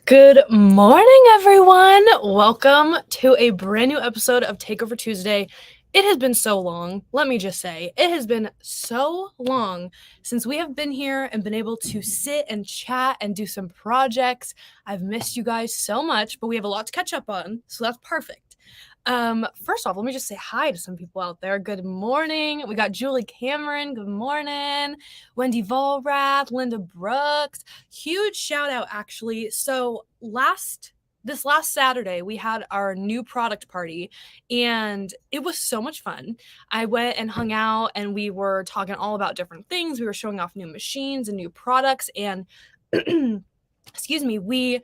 Good morning, everyone. Welcome to a brand new episode of Takeover Tuesday. It has been so long. Let me just say, it has been so long since we have been here and been able to sit and chat and do some projects. I've missed you guys so much, but we have a lot to catch up on, so that's perfect. First off, let me just say hi to some people out there. Good morning. We got Julie Cameron. Good morning. Wendy Volrath, Linda Brooks. Huge shout out, actually. So this last Saturday, we had our new product party and it was so much fun. I went and hung out and we were talking all about different things. We were showing off new machines and new products and excuse me, we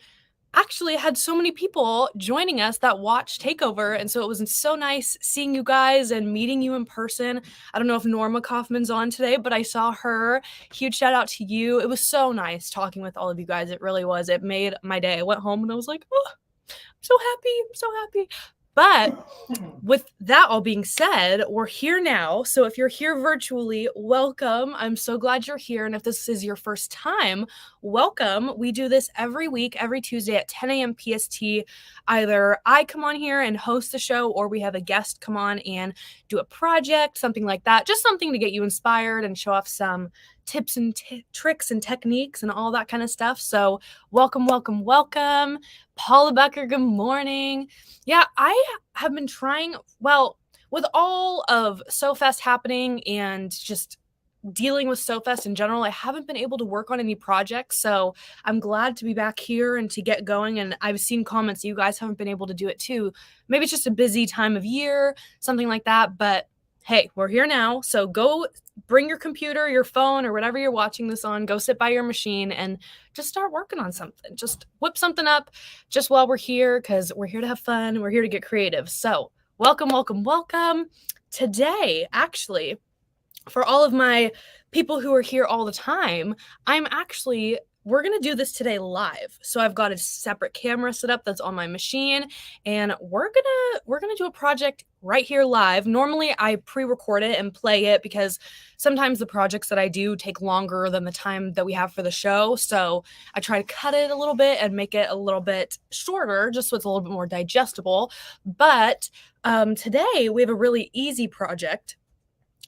actually had so many people joining us that watched Takeover. And so it was so nice seeing you guys and meeting you in person. I don't know if Norma Kaufman's on today, but I saw her. Huge shout out to you. It was so nice talking with all of you guys. It really was. It made my day. I went home and I was like, oh, I'm so happy. I'm so happy. But with that all being said, we're here now. So if you're here virtually, welcome. I'm so glad you're here. And if this is your first time, welcome. We do this every week, every Tuesday at 10 a.m. PST. Either I come on here and host the show, or we have a guest come on and do a project, something like that. Just something to get you inspired and show off some tips and tricks and techniques and all that kind of stuff. So welcome, welcome, welcome. Paula Becker, good morning. Yeah, I have been trying, well, with all of SoFest happening and just dealing with SoFest in general, I haven't been able to work on any projects. So I'm glad to be back here and to get going. And I've seen comments you guys haven't been able to do it too. Maybe it's just a busy time of year, something like that. But hey, we're here now. So go bring your computer, your phone, or whatever you're watching this on, go sit by your machine and just start working on something. Just whip something up just while we're here, because we're here to have fun. We're here to get creative. So welcome, welcome, welcome. Today, actually, for all of my people who are here all the time, we're going to do this today live. So I've got a separate camera set up that's on my machine, and we're going to do a project right here live. Normally I pre-record it and play it because sometimes the projects that I do take longer than the time that we have for the show. So I try to cut it a little bit and make it a little bit shorter just so it's a little bit more digestible. But today we have a really easy project.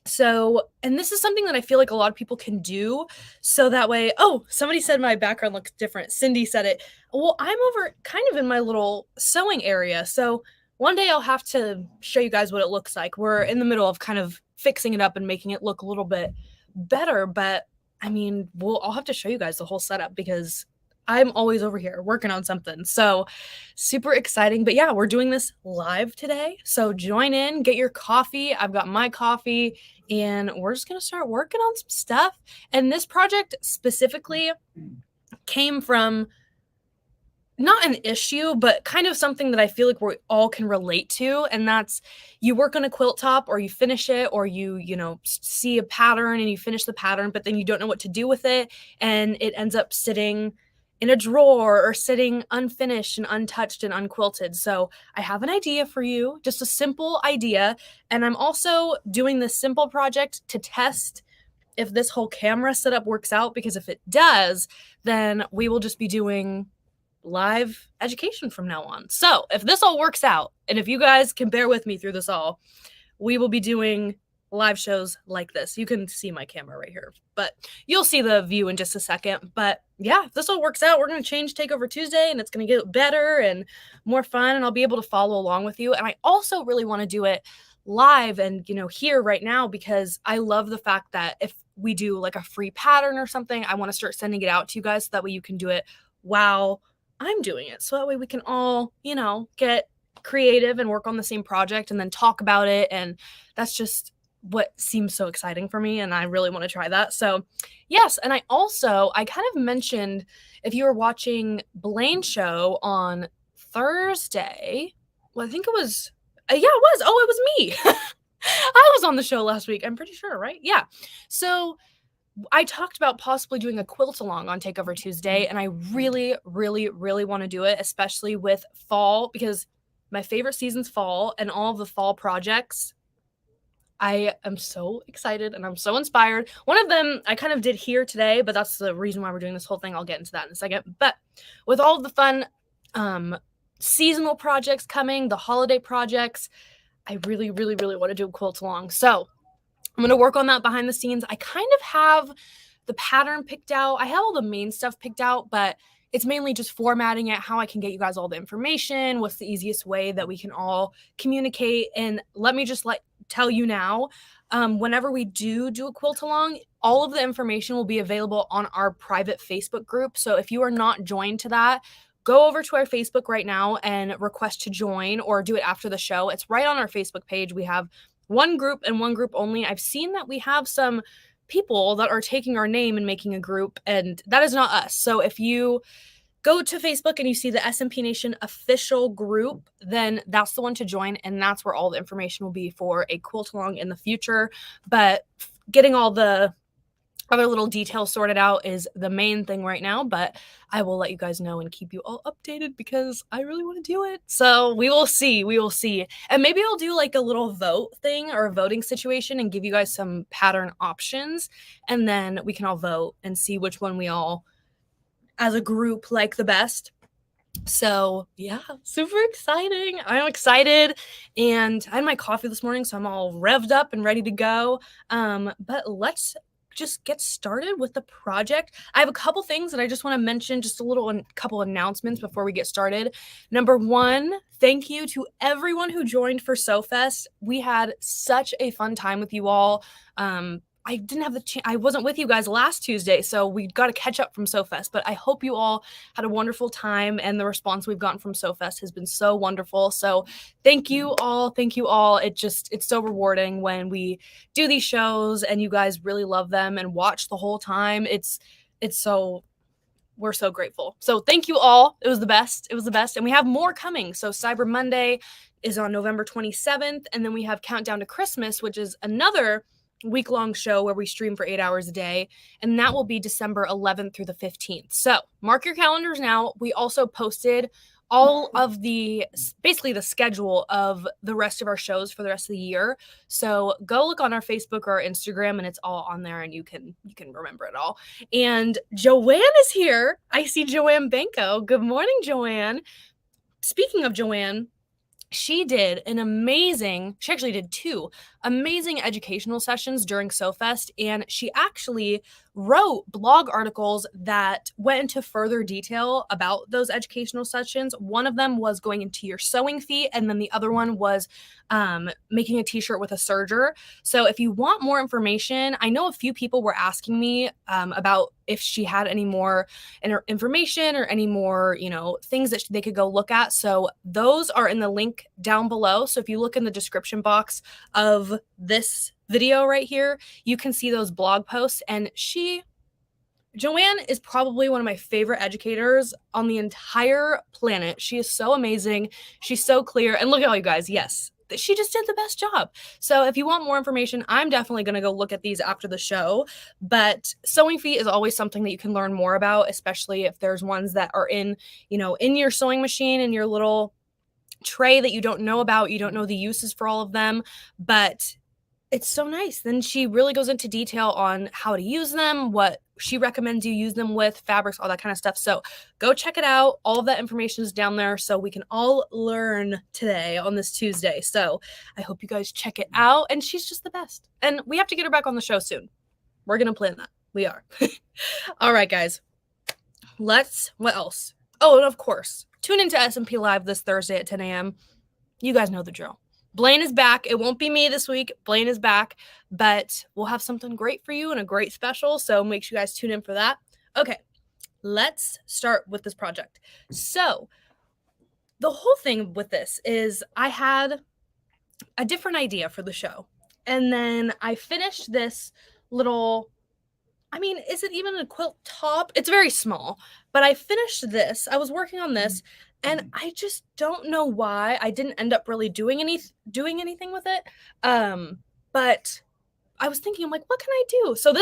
So, and this is something that I feel like a lot of people can do. So that way, oh, somebody said my background looks different. Cindy said it. Well, I'm over kind of in my little sewing area. So one day I'll have to show you guys what it looks like. We're in the middle of kind of fixing it up and making it look a little bit better. But I mean, I'll have to show you guys the whole setup because I'm always over here working on something. So super exciting. But yeah, we're doing this live today. So join in, get your coffee. I've got my coffee and we're just going to start working on some stuff. And this project specifically came from not an issue, but kind of something that I feel like we all can relate to. And that's you work on a quilt top or you finish it or you see a pattern and you finish the pattern, but then you don't know what to do with it. And it ends up sitting in a drawer or sitting unfinished and untouched and unquilted. So I have an idea for you, just a simple idea. And I'm also doing this simple project to test if this whole camera setup works out, because if it does, then we will just be doing live education from now on. So if this all works out, and if you guys can bear with me through this all, we will be doing live shows like this. You can see my camera right here, but you'll see the view in just a second. But yeah, if this all works out, we're going to change Takeover Tuesday and it's going to get better and more fun, and I'll be able to follow along with you. And I also really want to do it live and, here right now, because I love the fact that if we do like a free pattern or something, I want to start sending it out to you guys. So that way you can do it while I'm doing it. So that way we can all, get creative and work on the same project and then talk about it. And that's just what seems so exciting for me, and I really want to try that. So yes, and I kind of mentioned, if you were watching Blaine's show on Thursday, well, I think it was, it was me. I was on the show last week, I'm pretty sure, right? Yeah. So I talked about possibly doing a quilt along on Takeover Tuesday, and I really, really, really want to do it, especially with fall, because my favorite season's fall, and all of the fall projects I am so excited and I'm so inspired. One of them I kind of did here today, but that's the reason why we're doing this whole thing. I'll get into that in a second. But with all of the fun seasonal projects coming, the holiday projects, I really, really, really want to do a quilt along. So I'm going to work on that behind the scenes. I kind of have the pattern picked out. I have all the main stuff picked out, but it's mainly just formatting it, how I can get you guys all the information, what's the easiest way that we can all communicate. And let me just tell you now, whenever we do a quilt along, all of the information will be available on our private Facebook group. So if you are not joined to that, go over to our Facebook right now and request to join, or do it after the show. It's right on our Facebook page. We have one group and one group only. I've seen that we have some people that are taking our name and making a group, and that is not us. So if you go to Facebook and you see the SMP Nation official group, then that's the one to join, and that's where all the information will be for a quilt along in the future. But getting all the other little details sorted out is the main thing right now, but I will let you guys know and keep you all updated because I really want to do it. So we will see. And maybe I'll do like a little vote thing or a voting situation and give you guys some pattern options, and then we can all vote and see which one we all as a group like the best. So yeah, super exciting. I'm excited, and I had my coffee this morning, so I'm all revved up and ready to go. But let's just get started with the project. I have a couple things that I just want to mention, just a couple announcements before we get started. Number one, thank you to everyone who joined for SewFest. We had such a fun time with you all. I didn't have the chance. I wasn't with you guys last Tuesday, so we got to catch up from SewFest. But I hope you all had a wonderful time, and the response we've gotten from SewFest has been so wonderful. So thank you all. Thank you all. It's so rewarding when we do these shows and you guys really love them and watch the whole time. We're so grateful. So thank you all. It was the best. And we have more coming. So Cyber Monday is on November 27th, and then we have Countdown to Christmas, which is another week-long show where we stream for 8 hours a day, and that will be December 11th through the 15th. So mark your calendars now. We also posted all of basically the schedule of the rest of our shows for the rest of the year. So go look on our Facebook or our Instagram, and it's all on there, and you can remember it all. And Joanne is here. I see Joanne Banko. Good morning, Joanne. Speaking of Joanne, she actually did 2 amazing educational sessions during SewFest, and she actually wrote blog articles that went into further detail about those educational sessions. One of them was going into your sewing feet, and then the other one was making a t-shirt with a serger. So if you want more information, I know a few people were asking me about if she had any more information or any more, things that they could go look at. So those are in the link down below. So if you look in the description box of this video right here, you can see those blog posts. And Joanne is probably one of my favorite educators on the entire planet. She is so amazing. She's so clear. And look at all you guys. Yes, she just did the best job. So if you want more information, I'm definitely going to go look at these after the show. But sewing feet is always something that you can learn more about, especially if there's ones that are in your sewing machine, in your little tray that you don't know about. You don't know the uses for all of them, but it's so nice. Then she really goes into detail on how to use them, what she recommends you use them with, fabrics, all that kind of stuff. So go check it out. All of that information is down there so we can all learn today on this Tuesday. So I hope you guys check it out. And she's just the best. And we have to get her back on the show soon. We're going to plan that. We are. All right, guys. What else? Oh, and of course, tune into SMP Live this Thursday at 10 a.m. You guys know the drill. Blaine is back. It won't be me this week. Blaine is back, but we'll have something great for you and a great special. So make sure you guys tune in for that. Okay, let's start with this project. So the whole thing with this is I had a different idea for the show. And then I finished this little, is it even a quilt top? It's very small, but I finished this. I was working on this. And I just don't know why I didn't end up really doing anything with it. But I was thinking, I'm like, what can I do? So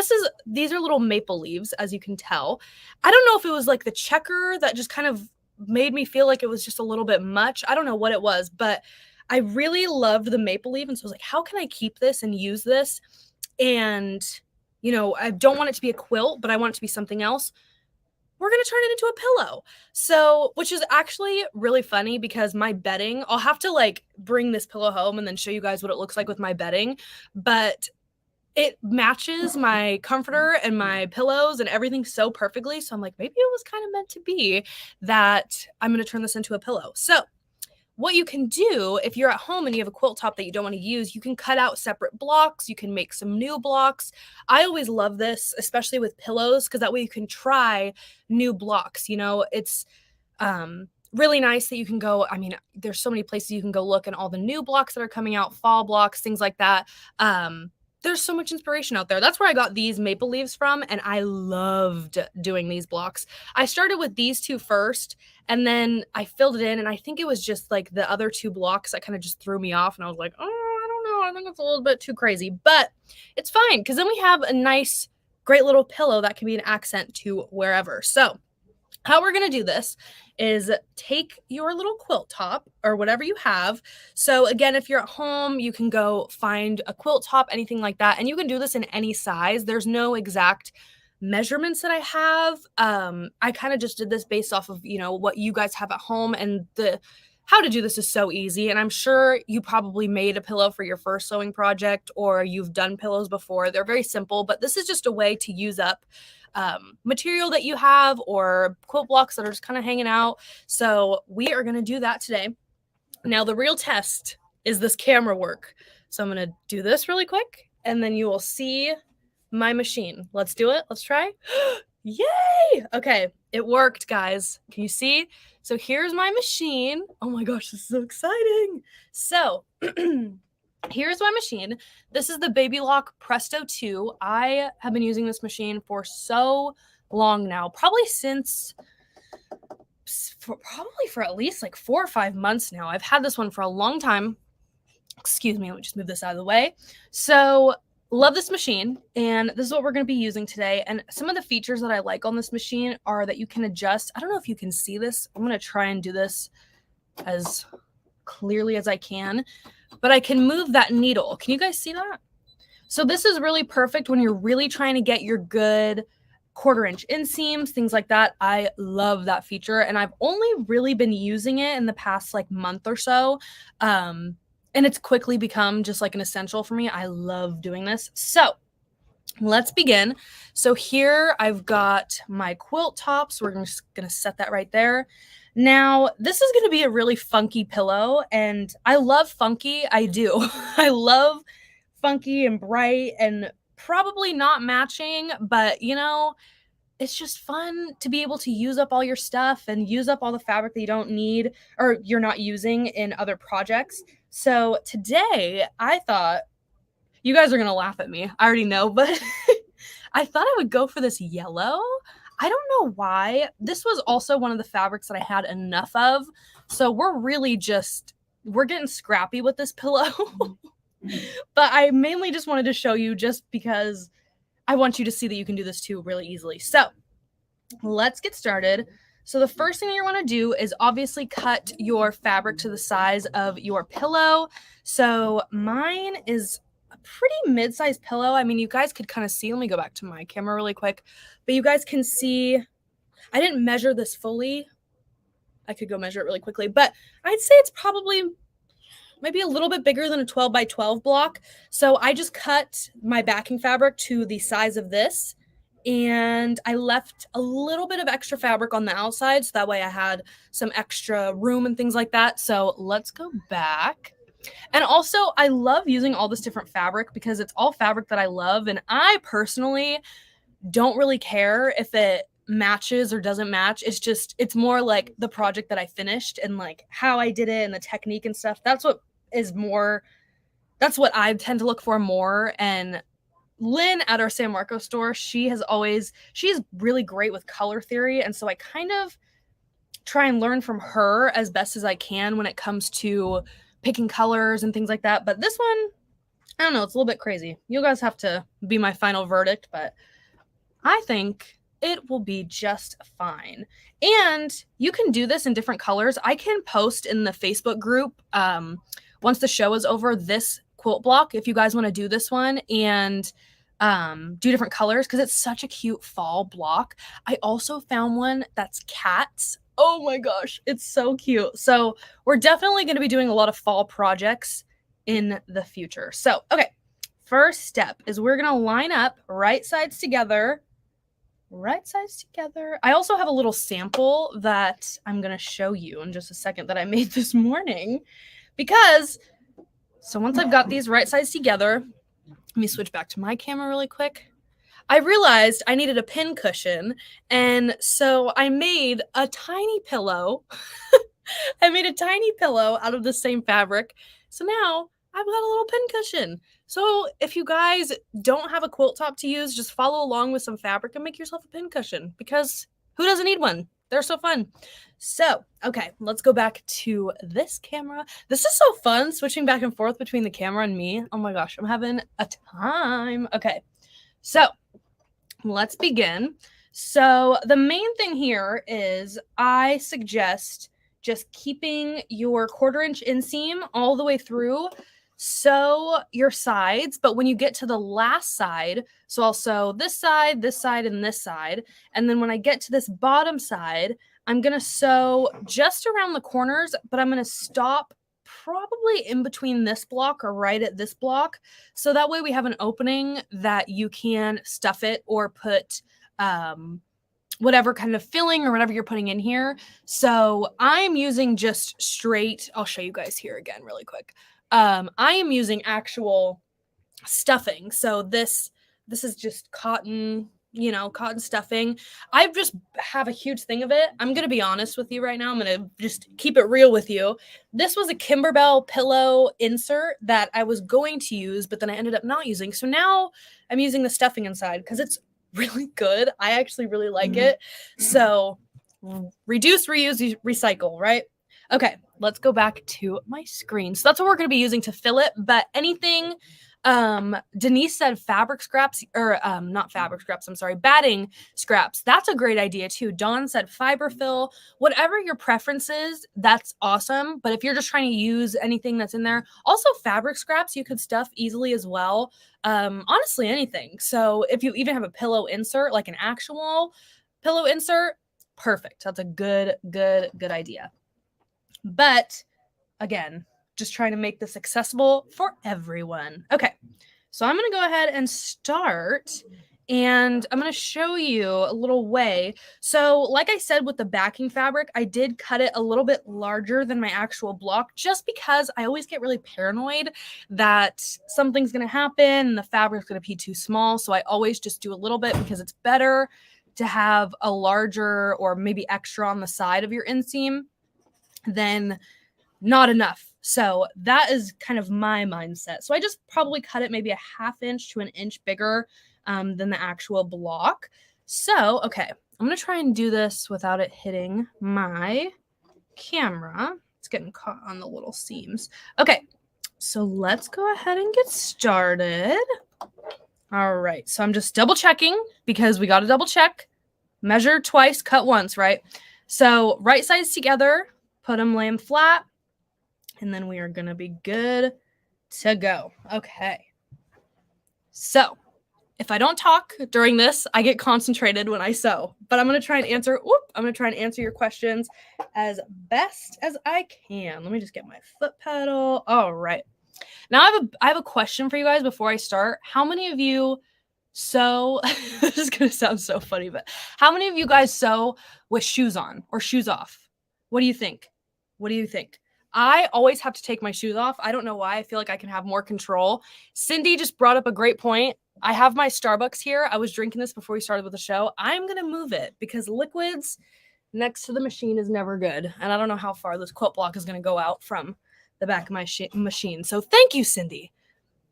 these are little maple leaves, as you can tell. I don't know if it was like the checker that just kind of made me feel like it was just a little bit much. I don't know what it was, but I really loved the maple leaf, and so I was like, how can I keep this and use this? And, you know, I don't want it to be a quilt, but I want it to be something else. We're going to turn it into a pillow. So, which is actually really funny because my bedding, I'll have to like bring this pillow home and then show you guys what it looks like with my bedding, but it matches my comforter and my pillows and everything so perfectly. So I'm like, maybe it was kind of meant to be that I'm going to turn this into a pillow. So what you can do if you're at home and you have a quilt top that you don't want to use, you can cut out separate blocks. You can make some new blocks. I always love this, especially with pillows, because that way you can try new blocks. You know, it's really nice that you can go. I mean, there's so many places you can go look and all the new blocks that are coming out, fall blocks, things like that. There's so much inspiration out there. That's where I got these maple leaves from, and I loved doing these blocks. I started with these two first, and then I filled it in, and I think it was just like the other two blocks that kind of just threw me off, and I was like, oh, I don't know. I think it's a little bit too crazy, but it's fine because then we have a nice, great little pillow that can be an accent to wherever. So how we're going to do this is take your little quilt top or whatever you have. So again, if you're at home, you can go find a quilt top, anything like that. And you can do this in any size. There's no exact measurements that I have. I kind of just did this based off of, you know, what you guys have at home, and how to do this is so easy. And I'm sure you probably made a pillow for your first sewing project, or you've done pillows before. They're very simple, but this is just a way to use up material that you have or quilt blocks that are just kind of hanging out. So we are going to do that today. Now, the real test is this camera work. So I'm going to do this really quick, and then you will see my machine. Let's do it. Let's try. Yay! Okay, it worked, guys. Can you see? So here's my machine. Oh my gosh, this is so exciting. So here's my machine. This is the Baby Lock Presto 2. I have been using this machine for so long now, probably for at least like 4 or 5 months now. I've had this one for a long time. Excuse me, let me just move this out of the way. So love this machine, and this is what we're going to be using today. And some of the features that I like on this machine are that you can adjust. I don't know if you can see this. I'm going to try and do this as clearly as I can, but I can move that needle. Can you guys see that? So this is really perfect when you're really trying to get your good 1/4 inch inseams, things like that. I love that feature, and I've only really been using it in the past like month or so. And it's quickly become just like an essential for me. I love doing this. So let's begin. So here I've got my quilt tops. We're just going to set that right there. Now, this is going to be a really funky pillow, and I love funky. I do. I love funky and bright and probably not matching, but you know, it's just fun to be able to use up all your stuff and use up all the fabric that you don't need or you're not using in other projects. So today I thought, you guys are going to laugh at me. I already know, but I thought I would go for this yellow. I don't know why. This was also one of the fabrics that I had enough of. So we're getting scrappy with this pillow. But I mainly just wanted to show you just because I want you to see that you can do this too really easily. So let's get started. So the first thing you want to do is obviously cut your fabric to the size of your pillow. So mine is a pretty mid-sized pillow. I mean, you guys could kind of see, let me go back to my camera really quick, but you guys can see, I didn't measure this fully. I could go measure it really quickly, but I'd say it's probably maybe a little bit bigger than a 12 by 12 block. So I just cut my backing fabric to the size of this, and I left a little bit of extra fabric on the outside, so that way I had some extra room and things like that. So let's go back. And also, I love using all this different fabric because it's all fabric that I love, and I personally don't really care if it matches or doesn't match. It's more like the project that I finished and like how I did it and the technique and stuff. That's what I tend to look for more. And Lynn at our San Marcos store, she's really great with color theory. And so I kind of try and learn from her as best as I can when it comes to picking colors and things like that. But this one, I don't know, it's a little bit crazy. You guys have to be my final verdict, but I think it will be just fine. And you can do this in different colors. I can post in the Facebook group once the show is over, this quilt block, if you guys want to do this one and do different colors, because it's such a cute fall block. I also found one that's cats. Oh my gosh, it's so cute. So we're definitely going to be doing a lot of fall projects in the future. So, okay, first step is we're going to line up right sides together. Right sides together. I also have a little sample that I'm going to show you in just a second that I made this morning, because so once I've got these right sides together, let me switch back to my camera really quick. I realized I needed a pin cushion, and so I made a tiny pillow. I made a tiny pillow out of the same fabric. So now I've got a little pin cushion. So if you guys don't have a quilt top to use, just follow along with some fabric and make yourself a pin cushion, because who doesn't need one? They're so fun. So, okay, let's go back to this camera. This is so fun, switching back and forth between the camera and me. Oh my gosh, I'm having a time. Okay, so let's begin. So the main thing here is I suggest just keeping your 1/4 inch inseam all the way through. Sew your sides, but when you get to the last side, so I'll sew this side, and this side, and then when I get to this bottom side, I'm going to sew just around the corners, but I'm going to stop probably in between this block or right at this block, so that way we have an opening that you can stuff it or put whatever kind of filling or whatever you're putting in here. So I'm using just straight, I'll show you guys here again really quick. I am using actual stuffing. So this is just cotton, you know, cotton stuffing. I just have a huge thing of it. I'm going to be honest with you right now. I'm going to just keep it real with you. This was a Kimberbell pillow insert that I was going to use, but then I ended up not using. So now I'm using the stuffing inside because it's really good. I actually really like it. So reduce, reuse, recycle, right? Okay, let's go back to my screen. So that's what we're going to be using to fill it. But anything, Denise said fabric scraps, or not fabric scraps, I'm sorry, batting scraps. That's a great idea too. Dawn said fiber fill. Whatever your preference is, that's awesome. But if you're just trying to use anything that's in there, also fabric scraps you could stuff easily as well. Honestly, anything. So if you even have a pillow insert, like an actual pillow insert, perfect. That's a good idea. But again, just trying to make this accessible for everyone. Okay, so I'm going to go ahead and start, and I'm going to show you a little way. So like I said, with the backing fabric, I did cut it a little bit larger than my actual block, just because I always get really paranoid that something's going to happen and the fabric's going to be too small. So I always just do a little bit, because it's better to have a larger or maybe extra on the side of your inseam than not enough. So that is kind of my mindset. So I just probably cut it maybe a 1/2 inch to 1 inch bigger than the actual block. So, okay, I'm going to try and do this without it hitting my camera. It's getting caught on the little seams. Okay, so let's go ahead and get started. All right, so I'm just double checking, because we got to double check. Measure twice, cut once, right? So right sides together, put them, lay them flat, and then we are going to be good to go. Okay. So if I don't talk during this, I get concentrated when I sew, but I'm going to try and answer your questions as best as I can. Let me just get my foot pedal. All right. Now I have a question for you guys before I start. How many of you sew? This is going to sound so funny, but how many of you guys sew with shoes on or shoes off? What do you think? What do you think? I always have to take my shoes off. I don't know why. I feel like I can have more control. Cindy just brought up a great point. I have my Starbucks here. I was drinking this before we started with the show. I'm going to move it, because liquids next to the machine is never good. And I don't know how far this quilt block is going to go out from the back of my machine. So thank you, Cindy.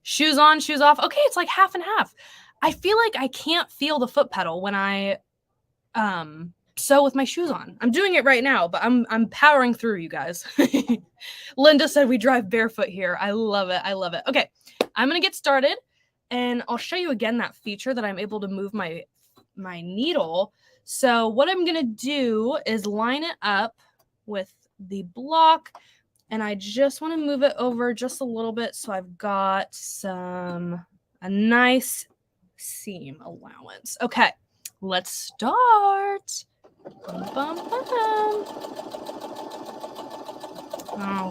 Shoes on, shoes off. Okay, it's like 1/2 and 1/2. I feel like I can't feel the foot pedal when I sew with my shoes on. I'm doing it right now, but I'm powering through, you guys. Linda said we drive barefoot here. I love it. I love it. Okay, I'm going to get started, and I'll show you again that feature that I'm able to move my needle. So what I'm going to do is line it up with the block, And I just want to move it over just a little bit so I've got a nice seam allowance. Okay, let's start. Bum, bum, bum.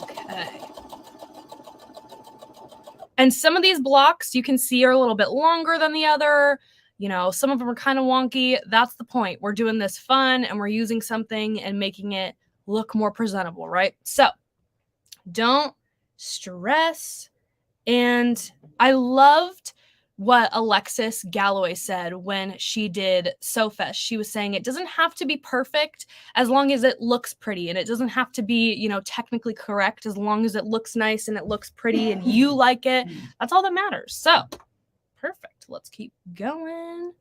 Okay. And some of these blocks you can see are a little bit longer than the other. You know, some of them are kind of wonky. That's the point. We're doing this fun and we're using something and making it look more presentable, right? So don't stress. And I loved what Alexis Galloway said when she did SewFest. She was saying it doesn't have to be perfect as long as it looks pretty, and it doesn't have to be, you know, technically correct as long as it looks nice and it looks pretty and you like it. That's all that matters. So, perfect. Let's keep going.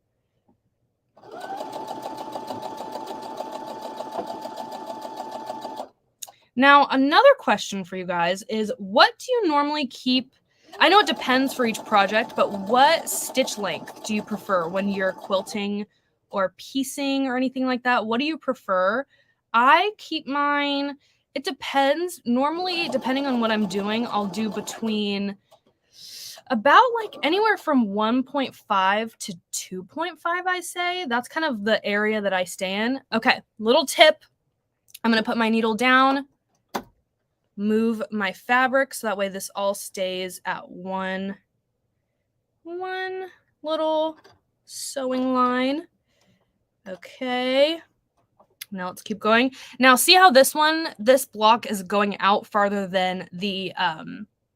Now, another question for you guys is, what do you normally keep? I know it depends for each project, but what stitch length do you prefer when you're quilting or piecing or anything like that? What do you prefer? I keep mine, it depends. Normally, depending on what I'm doing, I'll do between about like anywhere from 1.5 to 2.5, I say. That's kind of the area that I stay in. Okay, little tip. I'm going to put my needle down, move my fabric so that way this all stays at one little sewing line. Okay, now let's keep going. Now see how this block is going out farther than the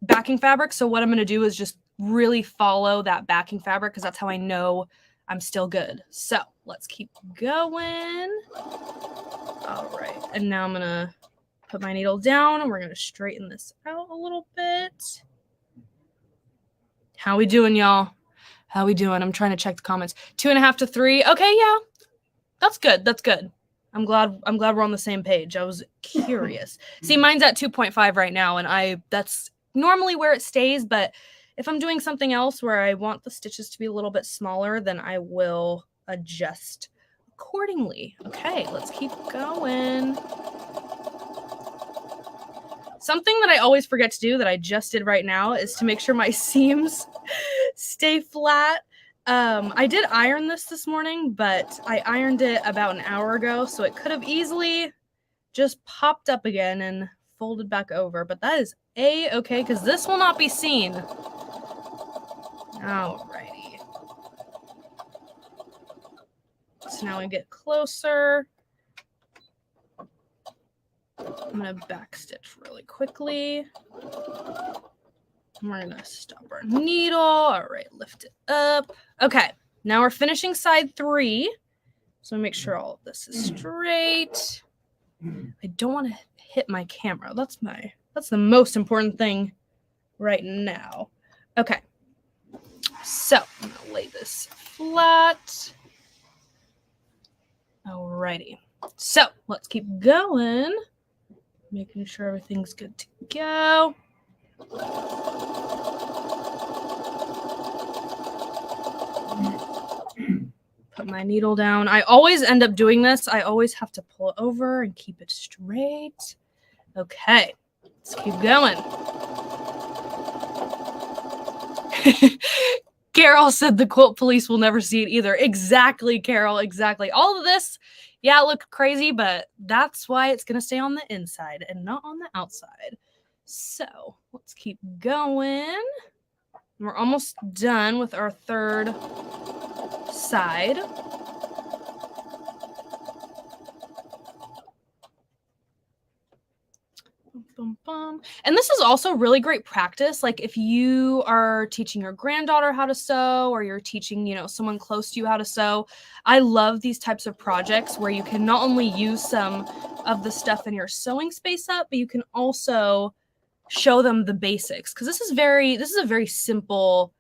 backing fabric. So what I'm going to do is just really follow that backing fabric because that's how I know I'm still good. So let's keep going. All right, and now I'm going to put my needle down and we're going to straighten this out a little bit. How we doing, y'all? How we doing? I'm trying to check the comments. 2.5 to 3. Okay, yeah. That's good. That's good. I'm glad we're on the same page. I was curious. See, mine's at 2.5 right now, and that's normally where it stays, but if I'm doing something else where I want the stitches to be a little bit smaller, then I will adjust accordingly. Okay, let's keep going. Something that I always forget to do that I just did right now is to make sure my seams stay flat. I did iron this morning, but I ironed it about an hour ago, so it could have easily just popped up again and folded back over. But that is A-okay, because this will not be seen. Alrighty. So now we get closer. I'm going to backstitch really quickly. We're going to stop our needle. All right, lift it up. Okay, now we're finishing side 3. So make sure all of this is straight. I don't want to hit my camera. That's the most important thing right now. Okay, so I'm going to lay this flat. Alrighty, so let's keep going. Making sure everything's good to go. Put my needle down. I always end up doing this. I always have to pull it over and keep it straight. Okay, let's keep going. Carol said the quilt police will never see it either. Exactly, Carol, exactly. All of this, yeah, it looked crazy, but that's why it's going to stay on the inside and not on the outside. So let's keep going. We're almost done with our third side. And this is also really great practice. Like if you are teaching your granddaughter how to sew, or you're teaching, you know, someone close to you how to sew. I love these types of projects where you can not only use some of the stuff in your sewing space up, but you can also show them the basics. Because this is a very simple,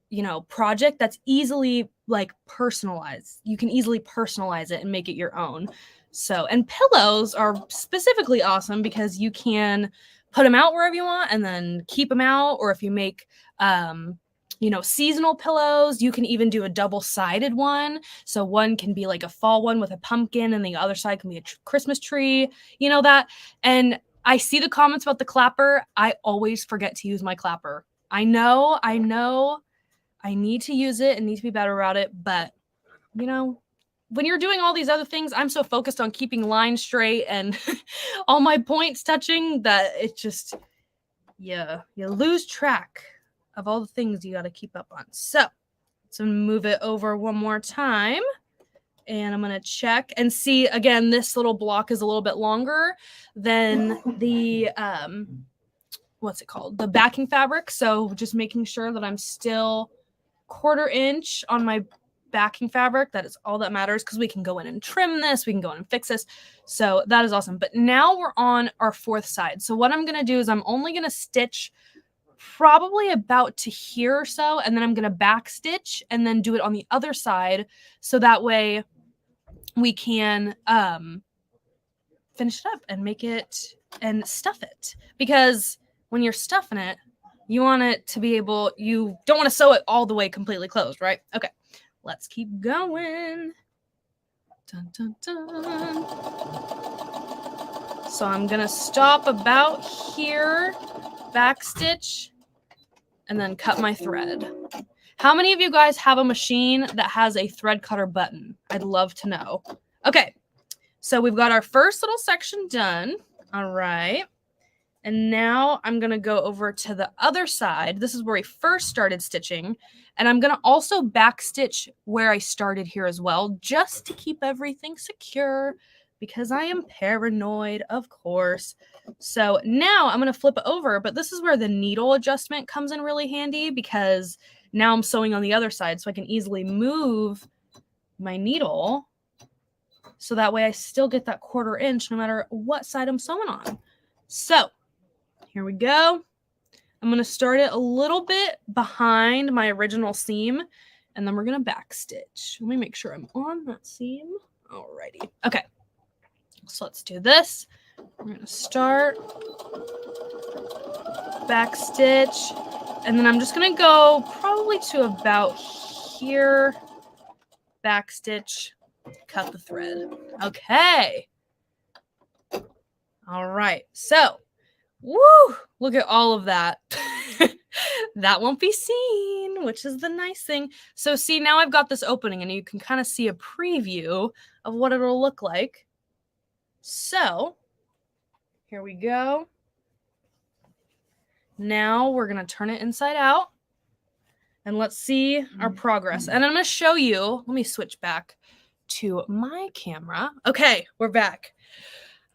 you know, project that's easily like personalized. You can easily personalize it and make it your own. So, and pillows are specifically awesome because you can put them out wherever you want and then keep them out. Or if you make, you know, seasonal pillows, you can even do a double-sided one. So one can be like a fall one with a pumpkin and the other side can be a Christmas tree, you know that. And I see the comments about the clapper. I always forget to use my clapper. I know. I need to use it and need to be better about it. But, you know, when you're doing all these other things, I'm so focused on keeping lines straight and all my points touching that it just, you lose track of all the things you got to keep up on. So let's move it over one more time. And I'm going to check and see, again, this little block is a little bit longer than the, what's it called? The backing fabric. So just making sure that I'm still 1/4 inch on my backing fabric. That is all that matters, because we can go in and trim this. We can go in and fix this. So that is awesome. But now we're on our 4th side. So what I'm going to do is I'm only going to stitch probably about to here or so, and then I'm going to back stitch and then do it on the other side. So that way we can finish it up and make it and stuff it. Because when you're stuffing it, you want it to be able, you don't want to sew it all the way completely closed, right? Okay, let's keep going. Dun, dun, dun. So I'm going to stop about here, back stitch, and then cut my thread. How many of you guys have a machine that has a thread cutter button? I'd love to know. Okay, so we've got our first little section done. All right. And now I'm going to go over to the other side. This is where we first started stitching. And I'm going to also back stitch where I started here as well, just to keep everything secure, because I am paranoid, of course. So now I'm going to flip it over, but this is where the needle adjustment comes in really handy, because now I'm sewing on the other side, so I can easily move my needle. So that way I still get that 1/4 inch no matter what side I'm sewing on. So here we go. I'm going to start it a little bit behind my original seam, and then we're going to back stitch. Let me make sure I'm on that seam. Alrighty. Okay. So let's do this. We're going to start, back stitch, and then I'm just going to go probably to about here, back stitch, cut the thread. Okay. All right. So, woo, look at all of that. That won't be seen, which is the nice thing. So see, now I've got this opening, and you can kind of see a preview of what it'll look like. So here we go. Now we're going to turn it inside out, and let's see our progress. And I'm going to show you, let me switch back to my camera. Okay, we're back.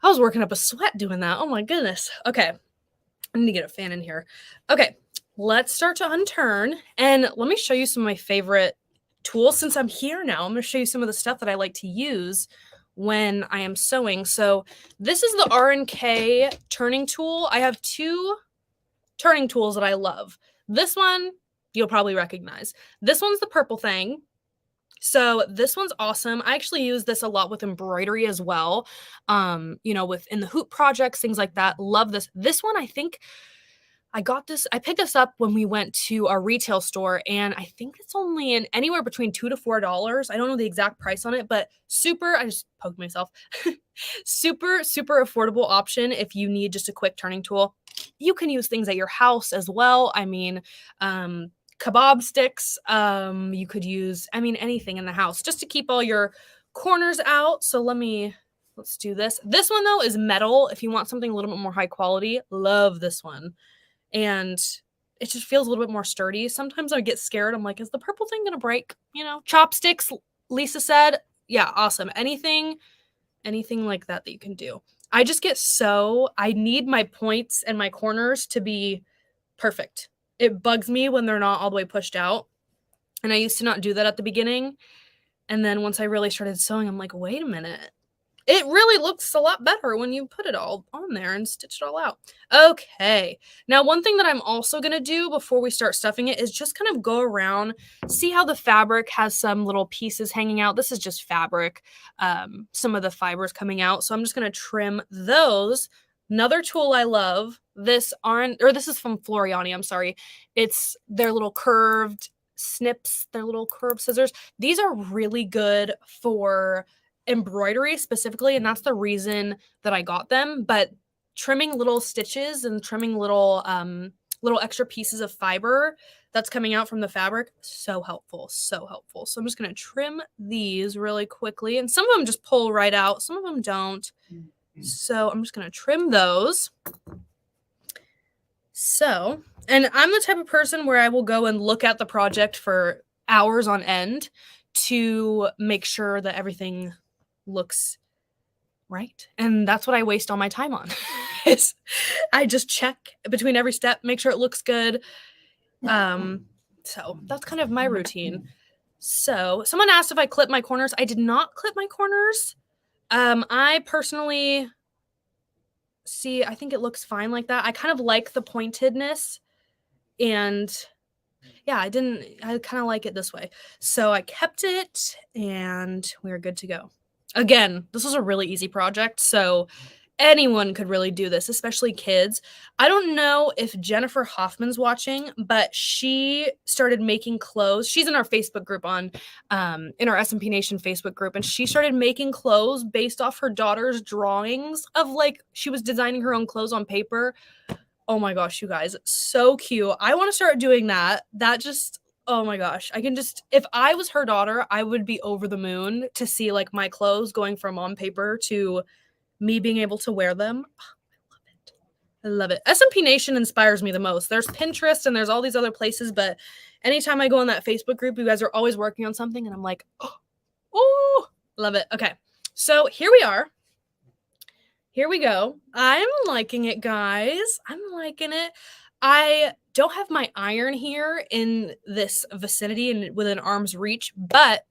I was working up a sweat doing that. Oh my goodness. Okay, I need to get a fan in here. Okay, let's start to unturn, and let me show you some of my favorite tools. Since I'm here now, I'm going to show you some of the stuff that I like to use when I am sewing. So this is the R&K turning tool. I have 2 turning tools that I love. This one you'll probably recognize. This one's the purple thing. So this one's awesome. I actually use this a lot with embroidery as well. You know, in the hoop projects, things like that. Love this. This one, I think I picked this up when we went to our retail store, and I think it's only anywhere between $2 to $4. I don't know the exact price on it, but I just poked myself. super affordable option if you need just a quick turning tool. You can use things at your house as well. I mean, kebab sticks. You could use, anything in the house just to keep all your corners out. So let's do this. This one though is metal. If you want something a little bit more high quality, love this one. And it just feels a little bit more sturdy. Sometimes I get scared. I'm like, is the purple thing going to break? You know, chopsticks, Lisa said. Yeah, awesome. Anything like that you can do. I need my points and my corners to be perfect. It bugs me when they're not all the way pushed out. And I used to not do that at the beginning. And then once I really started sewing, I'm like, wait a minute. It really looks a lot better when you put it all on there and stitch it all out. Okay. Now, one thing that I'm also going to do before we start stuffing it is just kind of go around, see how the fabric has some little pieces hanging out. This is just fabric, some of the fibers coming out. So I'm just going to trim those. Another tool I love, this is from Floriani, I'm sorry. It's their little curved snips, their little curved scissors. These are really good for embroidery specifically, and that's the reason that I got them. But trimming little stitches and trimming little extra pieces of fiber that's coming out from the fabric. So helpful, so helpful. So I'm just going to trim these really quickly. And some of them just pull right out. Some of them don't. So I'm just going to trim those. So, and I'm the type of person where I will go and look at the project for hours on end to make sure that everything looks right. And that's what I waste all my time on. Is I just check between every step, make sure it looks good. So that's kind of my routine. So someone asked if I clip my corners. I did not clip my corners. I personally I think it looks fine like that. I kind of like the pointedness, and yeah, I kind of like it this way. So I kept it and we're good to go. Again, this was a really easy project, so anyone could really do this, especially kids. I don't know if Jennifer Hoffman's watching, but she started making clothes. She's in our Facebook group in our SMP Nation Facebook group, and she started making clothes based off her daughter's drawings of she was designing her own clothes on paper. Oh my gosh, you guys, so cute. I want to start doing that. Oh my gosh, if I was her daughter, I would be over the moon to see my clothes going from on paper to me being able to wear them. Oh, I love it. SMP Nation inspires me the most. There's Pinterest and there's all these other places, but anytime I go in that Facebook group, you guys are always working on something, and I'm like, oh, love it. Okay, so here we are. Here we go. I'm liking it, guys. I'm liking it. I don't have my iron here in this vicinity and within arm's reach, but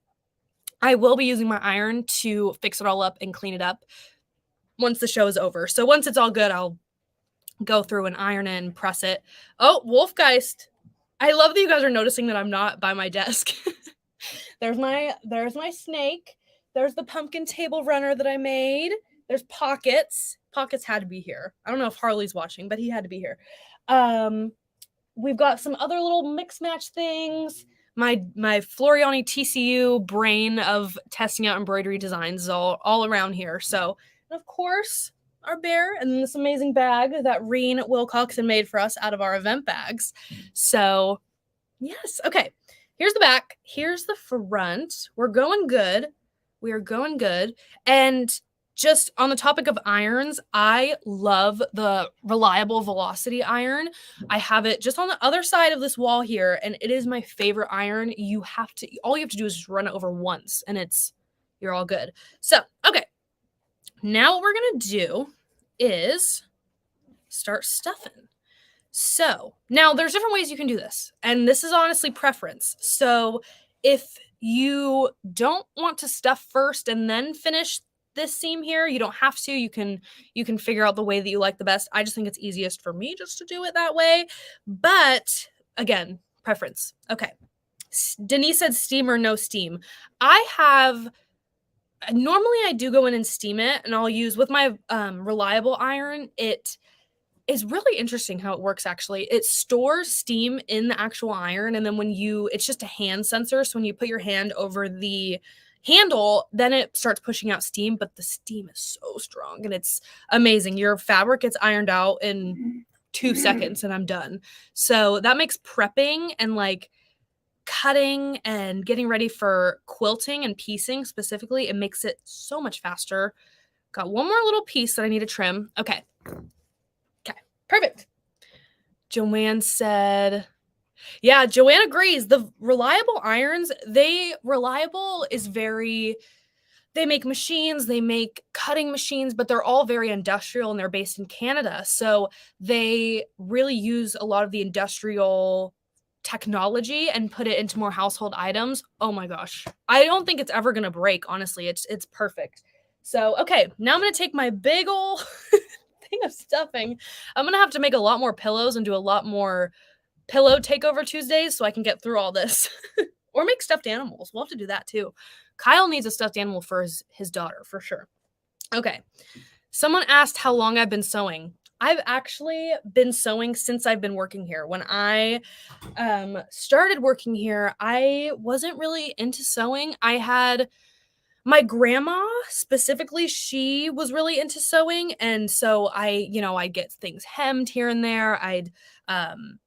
I will be using my iron to fix it all up and clean it up once the show is over. So once it's all good, I'll go through and iron it and press it. Oh, Wolfgeist. I love that you guys are noticing that I'm not by my desk. There's my snake. There's the pumpkin table runner that I made. There's Pockets. Pockets had to be here. I don't know if Harley's watching, but he had to be here. We've got some other little mix match things. My Floriani TCU brain of testing out embroidery designs is all around here. So, and of course, our bear and this amazing bag that Reen Wilcoxon made for us out of our event bags. So, yes. Okay. Here's the back. Here's the front. We're going good. We are going good. And just on the topic of irons, I love the Reliable Velocity iron. I have it just on the other side of this wall here, and it is my favorite iron. All you have to do is just run it over once, and you're all good. So, okay. Now what we're going to do is start stuffing. So, now there's different ways you can do this, and this is honestly preference. So, if you don't want to stuff first and then finish this seam here, you don't have to. You can figure out the way that you like the best. I just think it's easiest for me just to do it that way. But again, preference. Okay. Denise said steam or no steam. Normally I do go in and steam it, and I'll use with my Reliable iron. It is really interesting how it works, actually. It stores steam in the actual iron, and then it's just a hand sensor. So when you put your hand over the handle, then it starts pushing out steam, but the steam is so strong and it's amazing. Your fabric gets ironed out in 2 seconds and I'm done. So that makes prepping and cutting and getting ready for quilting and piecing specifically, it makes it so much faster. Got one more little piece that I need to trim. Okay, perfect. Joanne said, yeah, Joanne agrees. The Reliable irons, Reliable is they make machines, they make cutting machines, but they're all very industrial and they're based in Canada. So they really use a lot of the industrial technology and put it into more household items. Oh my gosh. I don't think it's ever going to break, honestly. It's perfect. So, okay, now I'm going to take my big ol' thing of stuffing. I'm going to have to make a lot more pillows and do a lot more pillow takeover Tuesdays so I can get through all this. Or make stuffed animals. We'll have to do that too. Kyle needs a stuffed animal for his daughter, for sure. Okay. Someone asked how long I've been sewing. I've actually been sewing since I've been working here. When I started working here, I wasn't really into sewing. I had My grandma specifically, she was really into sewing, and so I'd get things hemmed here and there. Um,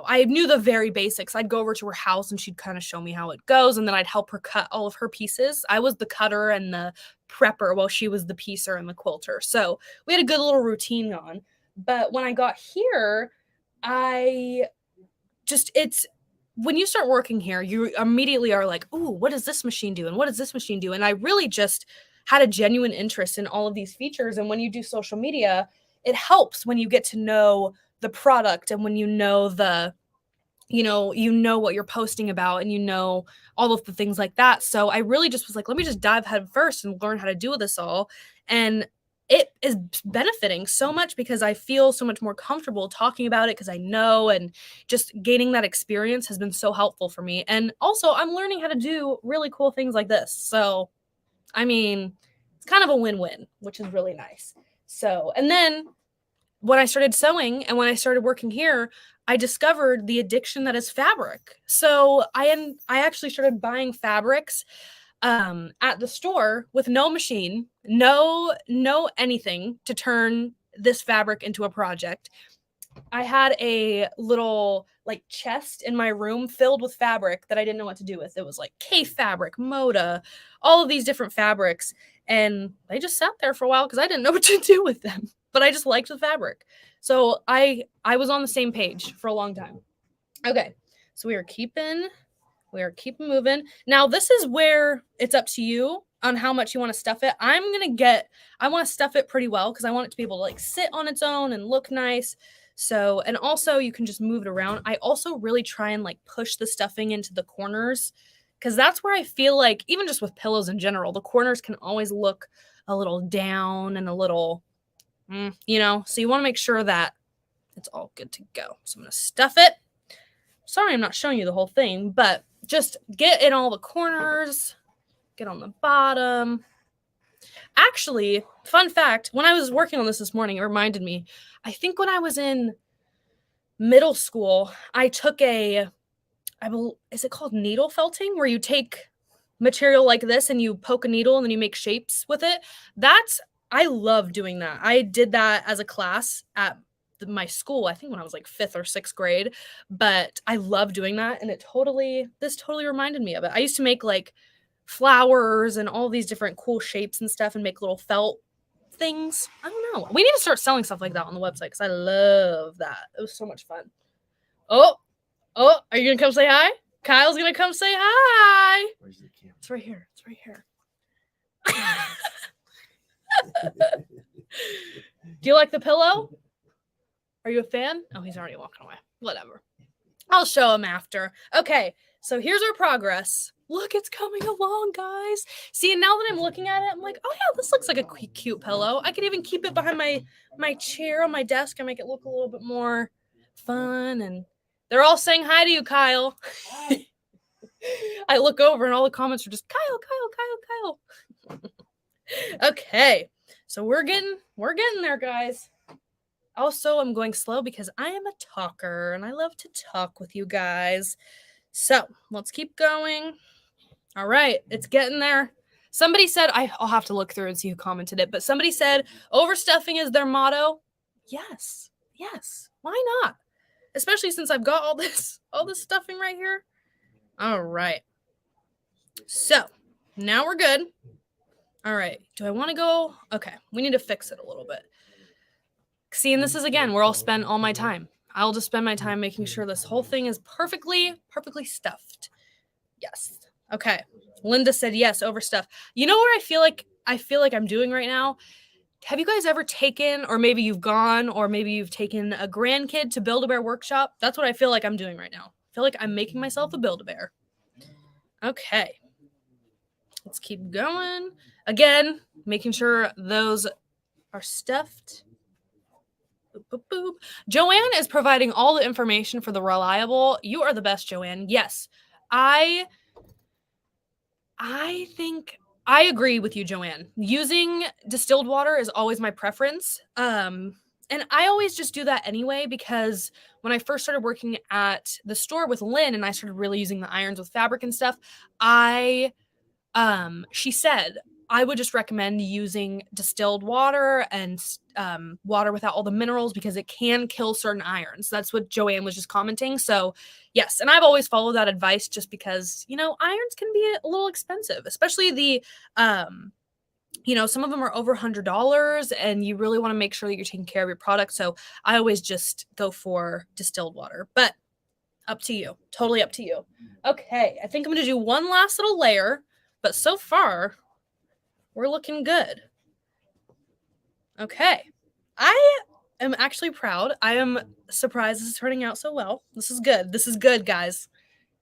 I knew the very basics. I'd go over to her house and she'd kind of show me how it goes, and then I'd help her cut all of her pieces. I was the cutter and the prepper while she was the piecer and the quilter. So we had a good little routine on. But when I got here, I it's when you start working here, you immediately are like, "Ooh, what does this machine do? And what does this machine do?" And I really just had a genuine interest in all of these features. And when you do social media, it helps when you get to know the product, and when you know what you're posting about, and all of the things like that. So I really just was like, let me just dive head first and learn how to do this all. And it is benefiting so much because I feel so much more comfortable talking about it because I know, and just gaining that experience has been so helpful for me. And also, I'm learning how to do really cool things like this. So, I mean, it's kind of a win-win, which is really nice. So, and then when I started sewing and when I started working here, I discovered the addiction that is fabric. So I actually started buying fabrics at the store with no machine, no anything to turn this fabric into a project. I had a little like chest in my room filled with fabric that I didn't know what to do with. It was like K fabric, Moda, all of these different fabrics, and they just sat there for a while because I didn't know what to do with them. But I just liked the fabric. So I was on the same page for a long time. Okay. So we are keeping moving. Now, this is where it's up to you on how much you want to stuff it. I want to stuff it pretty well because I want it to be able to like sit on its own and look nice. So, and also you can just move it around. I also really try and like push the stuffing into the corners because that's where I feel like, even just with pillows in general, the corners can always look a little down and a little, so you want to make sure that it's all good to go. So I'm going to stuff it. Sorry, I'm not showing you the whole thing, but just get in all the corners, get on the bottom. Actually, fun fact, when I was working on this morning, it reminded me, I think when I was in middle school, I took is it called needle felting, where you take material like this and you poke a needle and then you make shapes with it. I love doing that. I did that as a class at my school, I think when I was like 5th or 6th grade, but I love doing that. And this totally reminded me of it. I used to make like flowers and all these different cool shapes and stuff and make little felt things. I don't know. We need to start selling stuff like that on the website because I love that. It was so much fun. Oh, are you going to come say hi? Kyle's going to come say hi. Where's the camera? It's right here. It's right here. Do you like the pillow? Are you a fan? Oh, he's already walking away. Whatever. I'll show him after. Okay, so here's our progress. Look, it's coming along, guys. See, and now that I'm looking at it, I'm like, oh yeah, this looks like a cute pillow. I could even keep it behind my chair on my desk and make it look a little bit more fun. And they're all saying hi to you, Kyle. Hi. I look over and all the comments are just Kyle. Okay, so we're getting there, guys. Also, I'm going slow because I am a talker and I love to talk with you guys. So let's keep going. All right, it's getting there. Somebody said, I'll have to look through and see who commented it, but somebody said overstuffing is their motto. Yes. Why not? Especially since I've got all this stuffing right here. All right. So now we're good. All right. Do I want to go? Okay. We need to fix it a little bit. See, and this is again where I'll spend all my time. I'll just spend my time making sure this whole thing is perfectly stuffed. Yes. Okay. Linda said yes, overstuff. You know what I feel like I'm doing right now? Have you guys ever taken, or maybe you've gone, or maybe you've taken a grandkid to Build-A-Bear workshop? That's what I feel like I'm doing right now. I feel like I'm making myself a Build-A-Bear. Okay. Let's keep going. Again, making sure those are stuffed. Boop, boop, boop. Joanne is providing all the information for the reliable. You are the best, Joanne. Yes, I think I agree with you, Joanne. Using distilled water is always my preference. And I always just do that anyway, because when I first started working at the store with Lynn and I started really using the irons with fabric and stuff, I she said, I would just recommend using distilled water and water without all the minerals because it can kill certain irons. That's what Joanne was just commenting. So, yes, and I've always followed that advice just because, irons can be a little expensive, especially the some of them are over $100 and you really want to make sure that you're taking care of your product. So, I always just go for distilled water. But up to you. Totally up to you. Okay, I think I'm going to do one last little layer, but so far we're looking good. Okay. I am actually proud. I am surprised this is turning out so well. This is good. This is good, guys.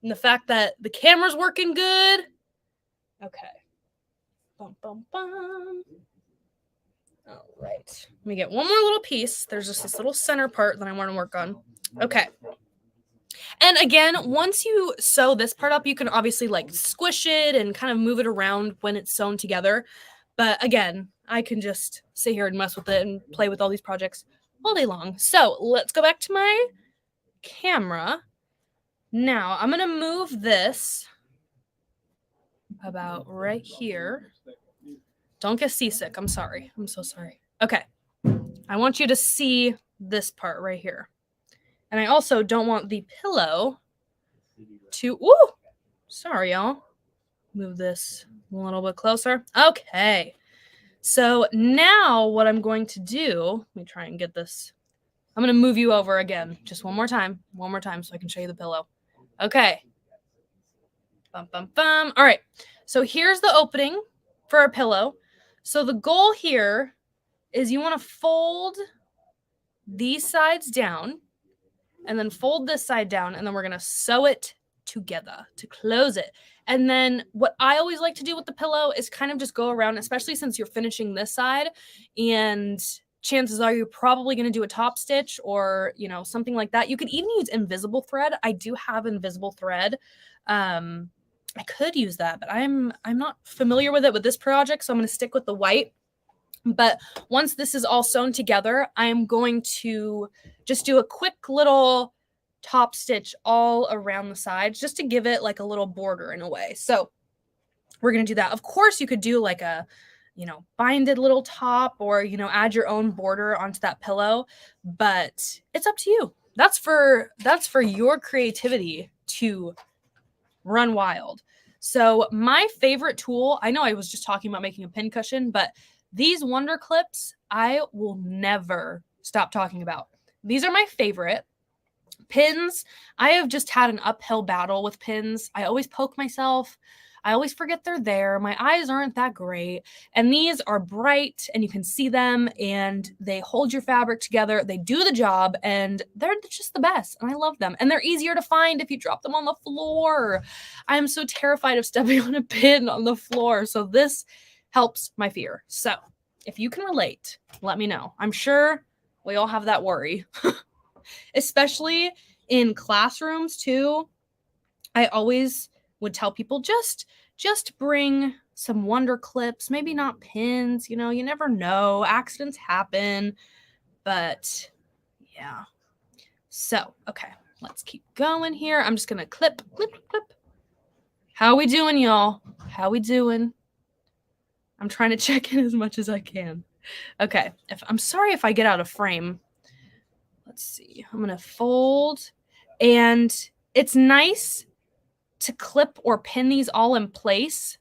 And the fact that the camera's working good. Okay. Bum, bum, bum. All right. Let me get one more little piece. There's just this little center part that I want to work on. Okay. And again, once you sew this part up, you can obviously like squish it and kind of move it around when it's sewn together. But again, I can just sit here and mess with it and play with all these projects all day long. So let's go back to my camera. Now I'm going to move this about right here. Don't get seasick. I'm sorry. I'm so sorry. Okay. I want you to see this part right here. And I also don't want the pillow to, ooh, sorry, y'all. Move this a little bit closer. Okay. So now what I'm going to do, let me try and get this. I'm going to move you over again. Just one more time so I can show you the pillow. Okay. Bum, bum, bum. All right. So here's the opening for our pillow. So the goal here is you want to fold these sides down and then fold this side down, and then we're going to sew it together to close it. And then what I always like to do with the pillow is kind of just go around, especially since you're finishing this side, and chances are you're probably going to do a top stitch or, something like that. You could even use invisible thread. I do have invisible thread. I could use that, but I'm not familiar with it with this project, so I'm going to stick with the white. But once this is all sewn together, I'm going to just do a quick little top stitch all around the sides just to give it like a little border in a way. So we're going to do that. Of course, you could do like a, binded little top or, add your own border onto that pillow, but it's up to you. That's for your creativity to run wild. So my favorite tool, I know I was just talking about making a pin cushion, but these Wonder Clips, I will never stop talking about. These are my favorite. Pins, I have just had an uphill battle with pins. I always poke myself. I always forget they're there. My eyes aren't that great. And these are bright and you can see them and they hold your fabric together. They do the job and they're just the best. And I love them. And they're easier to find if you drop them on the floor. I'm so terrified of stepping on a pin on the floor. So this helps my fear. So if you can relate, let me know. I'm sure we all have that worry, especially in classrooms too. I always would tell people just bring some Wonder Clips, maybe not pins, you never know, accidents happen, but yeah. So, okay, let's keep going here. I'm just going to clip. How we doing, y'all? How we doing? I'm trying to check in as much as I can. Okay, I'm sorry if I get out of frame. Let's see. I'm going to fold. And it's nice to clip or pin these all in place.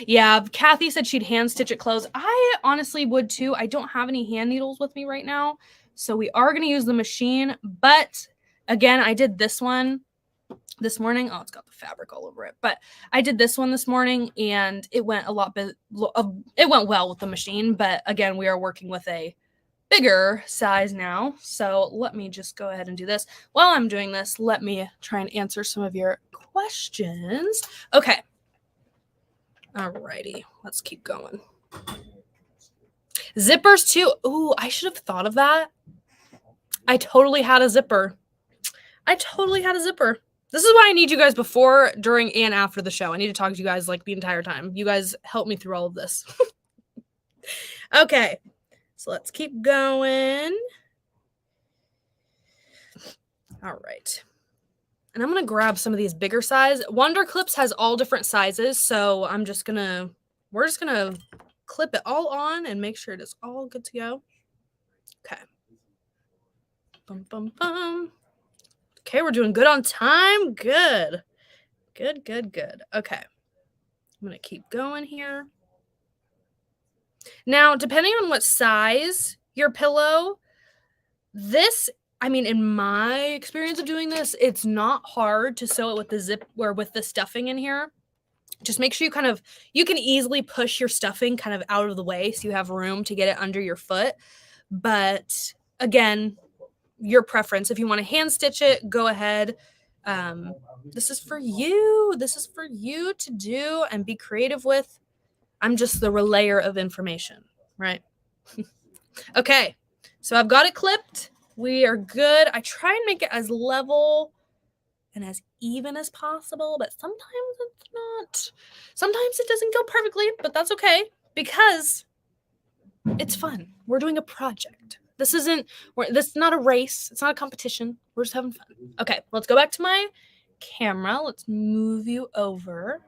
Yeah, Kathy said she'd hand stitch it closed. I honestly would too. I don't have any hand needles with me right now. So we are going to use the machine. But again, I did this one this morning. Oh, it's got the fabric all over it. But I did this one this morning and it went it went well with the machine. But again, we are working with a bigger size now. So let me just go ahead and do this. While I'm doing this, let me try and answer some of your questions. Okay. Alrighty. Let's keep going. Zippers too. Ooh, I should have thought of that. I totally had a zipper. This is why I need you guys before, during, and after the show. I need to talk to you guys like the entire time. You guys help me through all of this. Okay. So let's keep going. All right. And I'm going to grab some of these bigger size. Wonder Clips has all different sizes, so we're just going to clip it all on and make sure it is all good to go. Okay. Bum, bum, bum. Okay, we're doing good on time. Good. Good, good, good. Okay. I'm going to keep going here. Now, depending on what size your pillow, in my experience of doing this, it's not hard to sew it with the zip or with the stuffing in here. Just make sure you can easily push your stuffing kind of out of the way so you have room to get it under your foot. But again, your preference. If you want to hand stitch it, go ahead. This is for you. This is for you to do and be creative with. I'm just the relayer of information, right? Okay, so I've got it clipped. We are good. I try and make it as level and as even as possible, but sometimes it's not. Sometimes it doesn't go perfectly, but that's okay because it's fun. We're doing a project. This is not a race. It's not a competition. We're just having fun. Okay, let's go back to my camera. Let's move you over.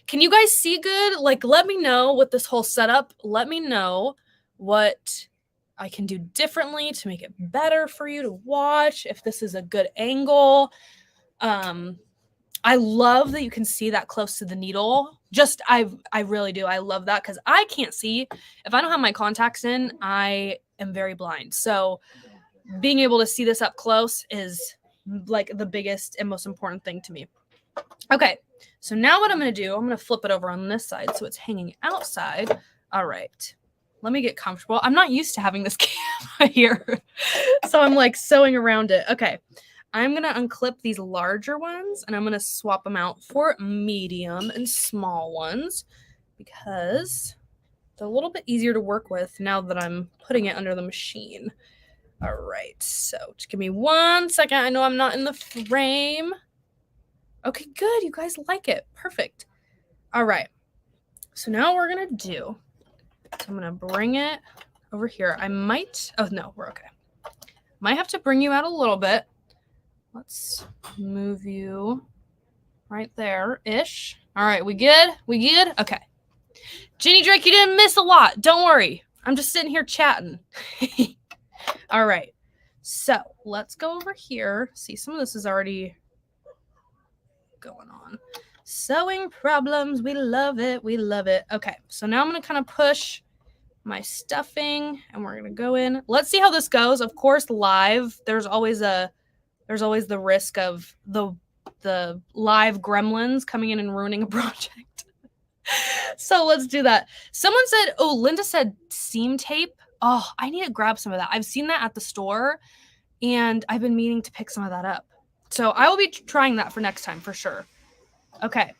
Can you guys see good? Like, let me know with this whole setup. Let me know what I can do differently to make it better for you to watch. If this is a good angle. I love that you can see that close to the needle. I really do. I love that because I can't see. If I don't have my contacts in, I am very blind. So being able to see this up close is like the biggest and most important thing to me. Okay, so now what I'm going to do, I'm going to flip it over on this side so it's hanging outside. All right, let me get comfortable. I'm not used to having this camera here, so I'm like sewing around it. Okay. I'm going to unclip these larger ones and I'm going to swap them out for medium and small ones because they're a little bit easier to work with now that I'm putting it under the machine. All right, so just give me 1 second. I know I'm not in the frame. Okay, good. You guys like it. Perfect. All right, so now we're going to do, so I'm going to bring it over here. Oh no, we're okay. Might have to bring you out a little bit. Let's move you right there-ish. All right, we good? We good? Okay. Ginny Drake, you didn't miss a lot. Don't worry. I'm just sitting here chatting. All right. So let's go over here. See, some of this is already going on. Sewing problems. We love it. We love it. Okay, so now I'm going to kind of push my stuffing, and we're going to go in. Let's see how this goes. Of course, live, there's always the risk of the live gremlins coming in and ruining a project. So let's do that. Someone said, oh, Linda said seam tape. Oh, I need to grab some of that. I've seen that at the store, and I've been meaning to pick some of that up. So I will be trying that for next time for sure. Okay.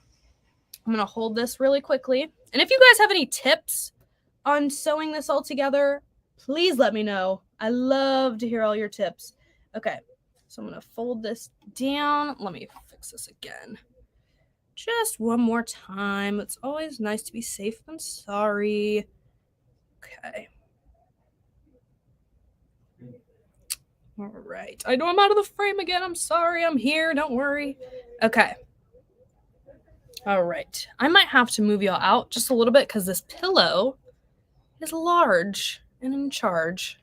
I'm going to hold this really quickly. And if you guys have any tips on sewing this all together, please let me know. I love to hear all your tips. Okay. So I'm going to fold this down. Let me fix this again. Just one more time. It's always nice to be safe than sorry. Okay. All right. I know I'm out of the frame again. I'm sorry. I'm here. Don't worry. Okay. All right. I might have to move y'all out just a little bit because this pillow is large and in charge.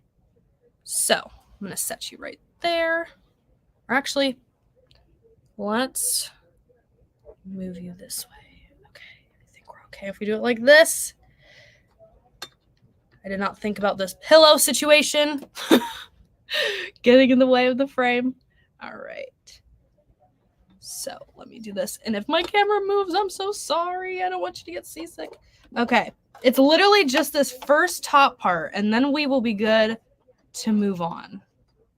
So I'm going to set you right there. Or actually, let's move you this way. Okay, I think we're okay if we do it like this. I did not think about this pillow situation getting in the way of the frame. All right. So let me do this. And if my camera moves, I'm so sorry. I don't want you to get seasick. Okay. It's literally just this first top part, and then we will be good to move on.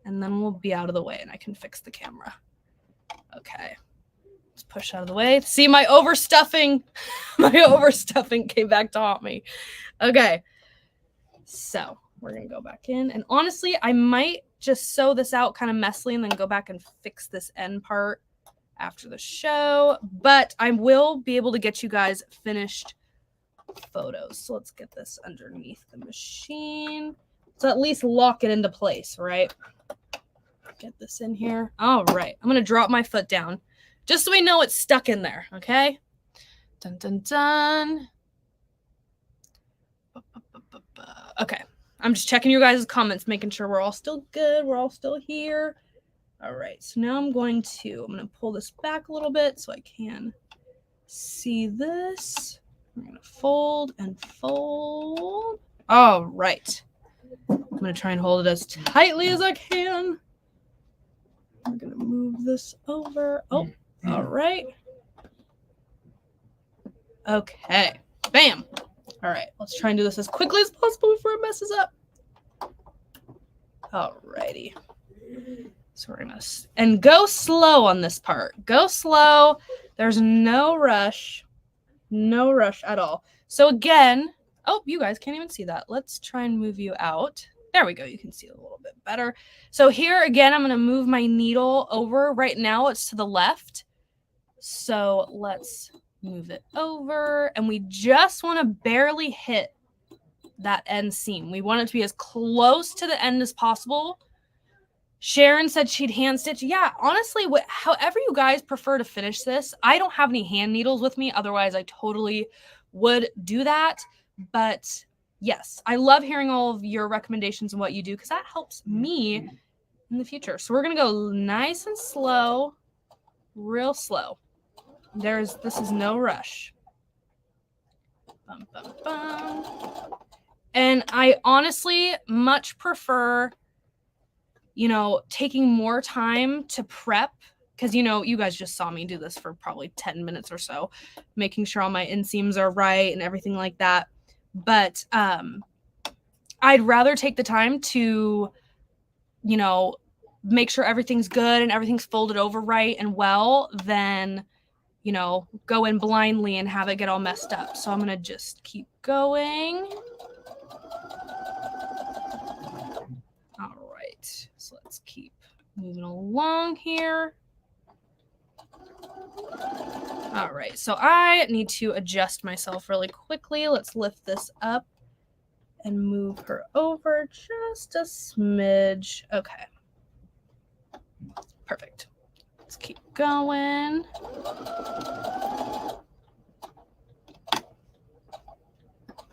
And then we'll be out of the way and I can fix the camera. Okay. Let's push out of the way. See, my overstuffing came back to haunt me. Okay. So we're going to go back in. And honestly, I might just sew this out kind of messily and then go back and fix this end part after the show. But I will be able to get you guys finished photos. So let's get this underneath the machine. So at least lock it into place, right? get this in here. All right, I'm gonna drop my foot down just so we know it's stuck in there, okay? Dun, dun, dun. Okay, I'm just checking you guys' comments, making sure we're all still good, we're all still here. All right, so now I'm gonna pull this back a little bit so I can see this. I'm gonna fold and fold. All right, I'm gonna try and hold it as tightly as I can. I'm gonna move this over. Oh, all right. Okay, bam. All right, let's try and do this as quickly as possible before it messes up. All righty. So we're gonna, and go slow on this part. Go slow. There's no rush. No rush at all. So again, oh, you guys can't even see that. Let's try and move you out. There we go. You can see it a little bit better. So here again, I'm gonna move my needle over. Right now it's to the left. So let's move it over, and we just want to barely hit that end seam. We want it to be as close to the end as possible. Sharon said she'd hand stitch. Yeah, honestly, however you guys prefer to finish this. I don't have any hand needles with me. Otherwise, I totally would do that. But yes, I love hearing all of your recommendations and what you do because that helps me in the future. So we're going to go nice and slow, real slow. This is no rush. Bum, bum, bum. And I honestly much prefer, taking more time to prep because, you guys just saw me do this for probably 10 minutes or so, making sure all my inseams are right and everything like that. But I'd rather take the time to, make sure everything's good and everything's folded over right and well than go in blindly and have it get all messed up. So I'm going to just keep going. All right. So let's keep moving along here. All right. So I need to adjust myself really quickly. Let's lift this up and move her over just a smidge. Okay. Perfect. Let's keep going.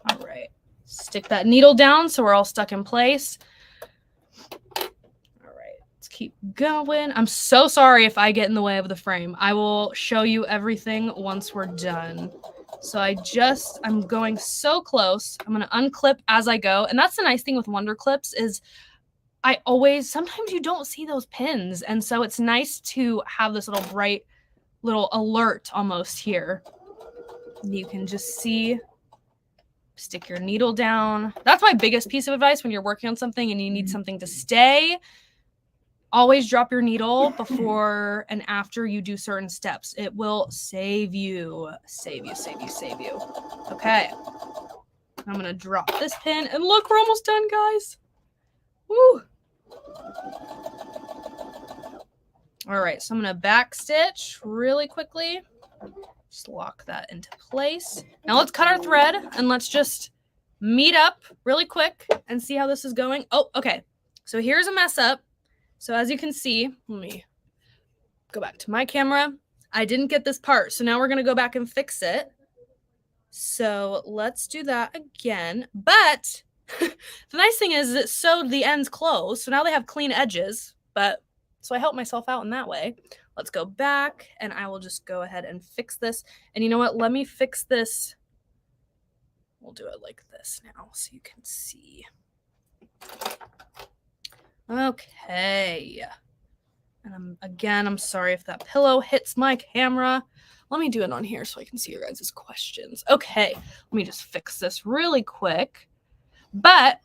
All right. Stick that needle down so we're all stuck in place. All right. Let's keep going. I'm so sorry if I get in the way of the frame. I will show you everything once we're done. So I'm going so close. I'm going to unclip as I go. And that's the nice thing with Wonder Clips is sometimes you don't see those pins. And so it's nice to have this little bright little alert almost here. You can just see, stick your needle down. That's my biggest piece of advice when you're working on something and you need something to stay. Always drop your needle before and after you do certain steps. It will save you. Save you. Okay. I'm going to drop this pin and look, we're almost done, guys. Woo. All right, so I'm going to back stitch really quickly. Just lock that into place. Now let's cut our thread and let's just meet up really quick and see how this is going. Oh, okay. So here's a mess up. So as you can see, let me go back to my camera. I didn't get this part. So now we're going to go back and fix it. So let's do that again. But the nice thing is it sewed the ends closed. So now they have clean edges. So I helped myself out in that way. Let's go back and I will just go ahead and fix this. And you know what? Let me fix this. We'll do it like this now so you can see. Okay. And I'm sorry if that pillow hits my camera. Let me do it on here so I can see your guys' questions. Okay. Let me just fix this really quick. But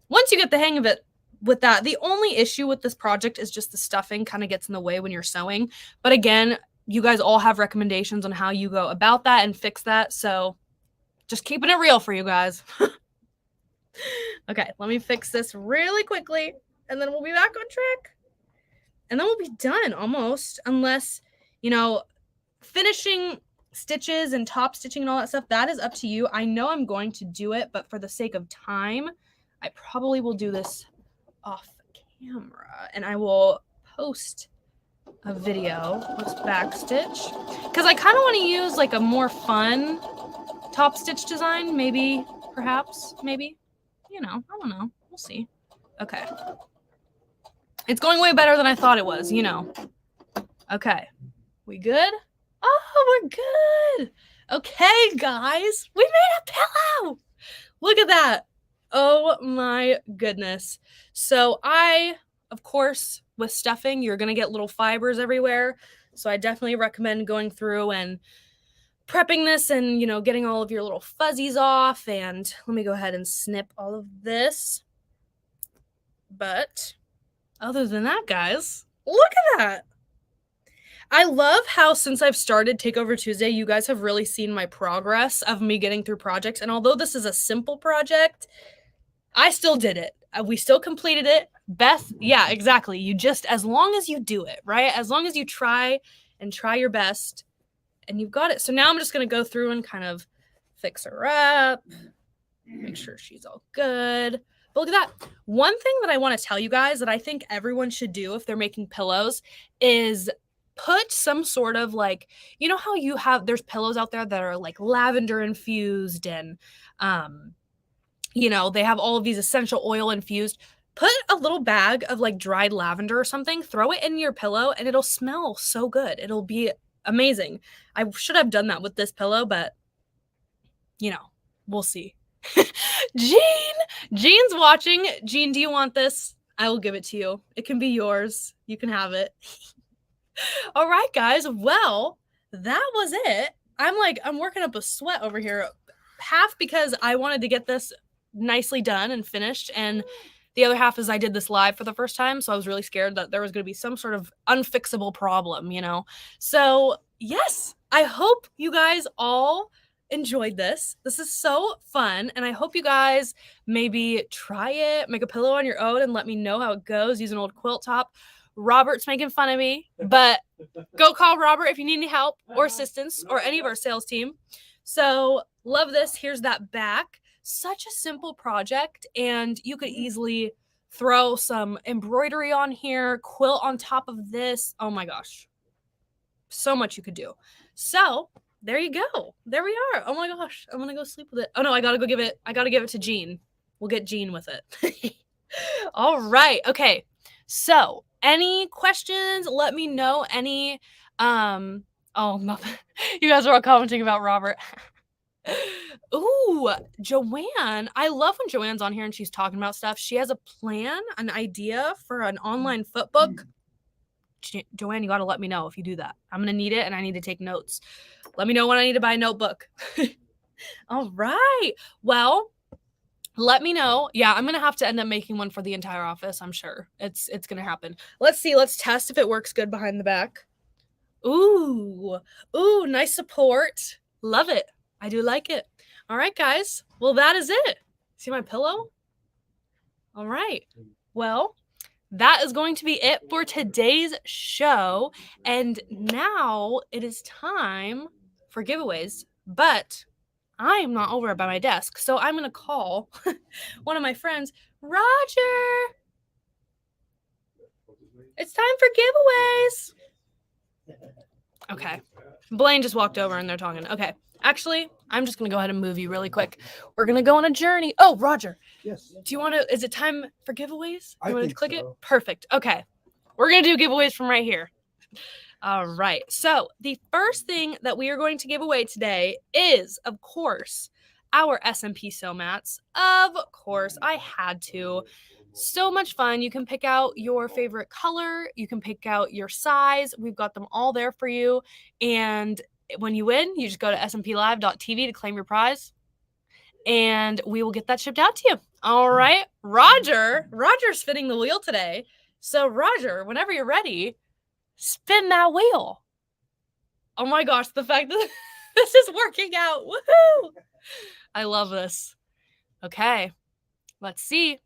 once you get the hang of it, with that, the only issue with this project is just the stuffing kind of gets in the way when you're sewing. But again, you guys all have recommendations on how you go about that and fix that. So just keeping it real for you guys. Okay, let me fix this really quickly and then we'll be back on track. And then we'll be done almost, unless, finishing stitches and top stitching and all that stuff, that is up to you. I know I'm going to do it, but for the sake of time, I probably will do this off camera and I will post a video. Let's backstitch. Because I kind of want to use like a more fun top stitch design. Maybe, perhaps, maybe. You know, I don't know. We'll see. Okay. It's going way better than I thought it was, you know. Okay. We good? Oh, we're good. Okay, guys. We made a pillow. Look at that. Oh my goodness. So of course, with stuffing, you're going to get little fibers everywhere. So I definitely recommend going through and prepping this and, you know, getting all of your little fuzzies off. And let me go ahead and snip all of this. But other than that, guys, look at that. I love how since I've started Takeover Tuesday, you guys have really seen my progress of me getting through projects. And although this is a simple project, I still did it. We still completed it. Beth, yeah, exactly. You just, as long as you do it, right? As long as you try your best and you've got it. So now I'm just going to go through and kind of fix her up, make sure she's all good. But look at that. One thing that I want to tell you guys that I think everyone should do if they're making pillows is put some sort of like, you know how there's pillows out there that are like lavender infused and, you know, they have all of these essential oil infused. Put a little bag of like dried lavender or something, throw it in your pillow and it'll smell so good. It'll be amazing. I should have done that with this pillow, but you know, we'll see. Jean's watching. Jean, do you want this? I will give it to you. It can be yours. You can have it. All right, guys. Well, that was it. I'm working up a sweat over here. Half because I wanted to get this nicely done and finished, and the other half is I did this live for the first time, so I was really scared that there was going to be some sort of unfixable problem, you know? So, yes, I hope you guys all enjoyed this. This is so fun, and I hope you guys maybe try it, make a pillow on your own, and let me know how it goes. Use an old quilt top. Robert's making fun of me, but go call Robert if you need any help or assistance or any of our sales team. So, love this. Here's that back. Such a simple project, and you could easily throw some embroidery on here, quilt on top of this. Oh my gosh. So much you could do. So there you go. There we are. Oh my gosh. I'm going to go sleep with it. Oh no, I got to give it to Jean. We'll get Jean with it. All right. Okay. So any questions? Let me know. Any, oh, nothing. You guys are all commenting about Robert. Ooh, Joanne. I love when Joanne's on here and she's talking about stuff. She has a plan, an idea for an online foot book. Joanne, you got to let me know if you do that. I'm going to need it and I need to take notes. Let me know when I need to buy a notebook. All right. Well, let me know. Yeah, I'm going to have to end up making one for the entire office. I'm sure it's going to happen. Let's see. Let's test if it works good behind the back. Ooh, nice support. Love it. I do like it. All right, guys. Well, that is it. See my pillow? All right. Well, that is going to be it for today's show. And now it is time for giveaways. But I am not over by my desk. So I'm going to call one of my friends, Roger. It's time for giveaways. Okay. Blaine just walked over and they're talking. Okay. Actually, I'm just going to go ahead and move you really quick. We're going to go on a journey. Oh, Roger. Yes. Do you want to, is it time for giveaways? You want to click so. it? Perfect. Okay. We're going to do giveaways from right here. All right. So the first thing that we are going to give away today is, of course, our SMP Sew Mats. Of course, I had to. So much fun. You can pick out your favorite color. You can pick out your size. We've got them all there for you. And when you win, you just go to smplive.tv to claim your prize. And we will get that shipped out to you. All right. Roger's spinning the wheel today. So Roger, whenever you're ready, spin that wheel. Oh my gosh, the fact that this is working out. Woohoo! I love this. Okay. Let's see.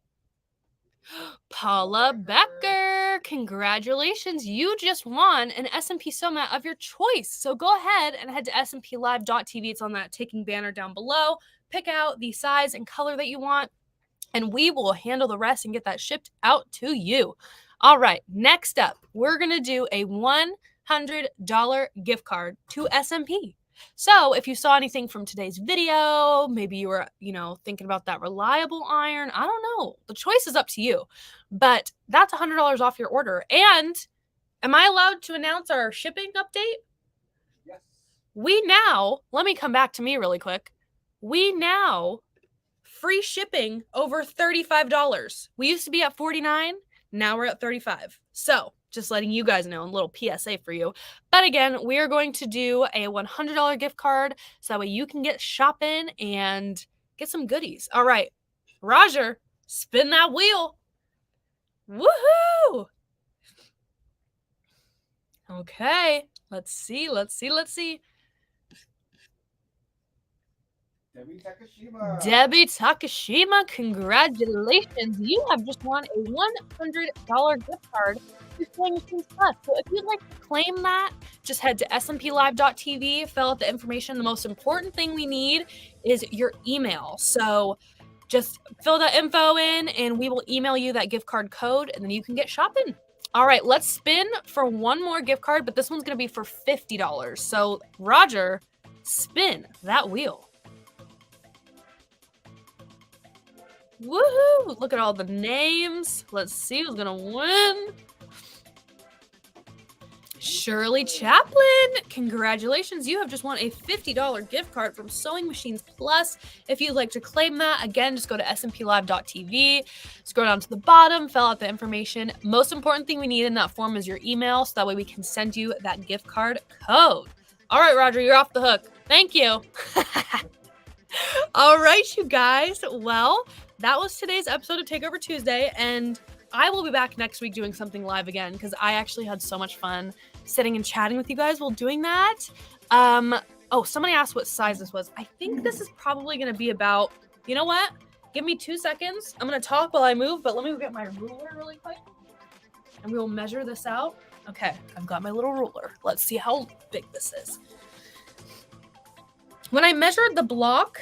Paula Becker, congratulations. You just won an SMP Sew Mat of your choice. So go ahead and head to smplive.tv. It's on that ticking banner down below. Pick out the size and color that you want, and we will handle the rest and get that shipped out to you. All right, next up, we're going to do a $100 gift card to SMP. So if you saw anything from today's video, maybe you were, thinking about that reliable iron, I don't know. The choice is up to you. But that's $100 off your order. And am I allowed to announce our shipping update? Yes. Let me come back to me really quick. We now free shipping over $35. We used to be at $49. Now we're at $35. So just letting you guys know, a little PSA for you. But again, we are going to do a $100 gift card so that way you can get shopping and get some goodies. All right, Roger, spin that wheel. Woohoo! Okay, let's see. Debbie Takashima, congratulations. You have just won a $100 gift card to Sewing Machines Plus. So if you'd like to claim that, just head to smplive.tv, fill out the information. The most important thing we need is your email. So just fill that info in and we will email you that gift card code and then you can get shopping. All right, let's spin for one more gift card, but this one's going to be for $50. So Roger, spin that wheel. Woohoo! Look at all the names. Let's see who's gonna win. Shirley Chaplin, congratulations. You have just won a $50 gift card from Sewing Machines Plus. If you'd like to claim that, again, just go to smplive.tv, scroll down to the bottom, fill out the information. Most important thing we need in that form is your email, so that way we can send you that gift card code. All right, Roger, you're off the hook. Thank you. All right, you guys. Well, that was today's episode of Takeover Tuesday, and I will be back next week doing something live again because I actually had so much fun sitting and chatting with you guys while doing that. Oh, somebody asked what size this was. I think this is probably going to be about, you know what? Give me 2 seconds. I'm going to talk while I move, but let me go get my ruler really quick, and we will measure this out. Okay, I've got my little ruler. Let's see how big this is. When I measured the block,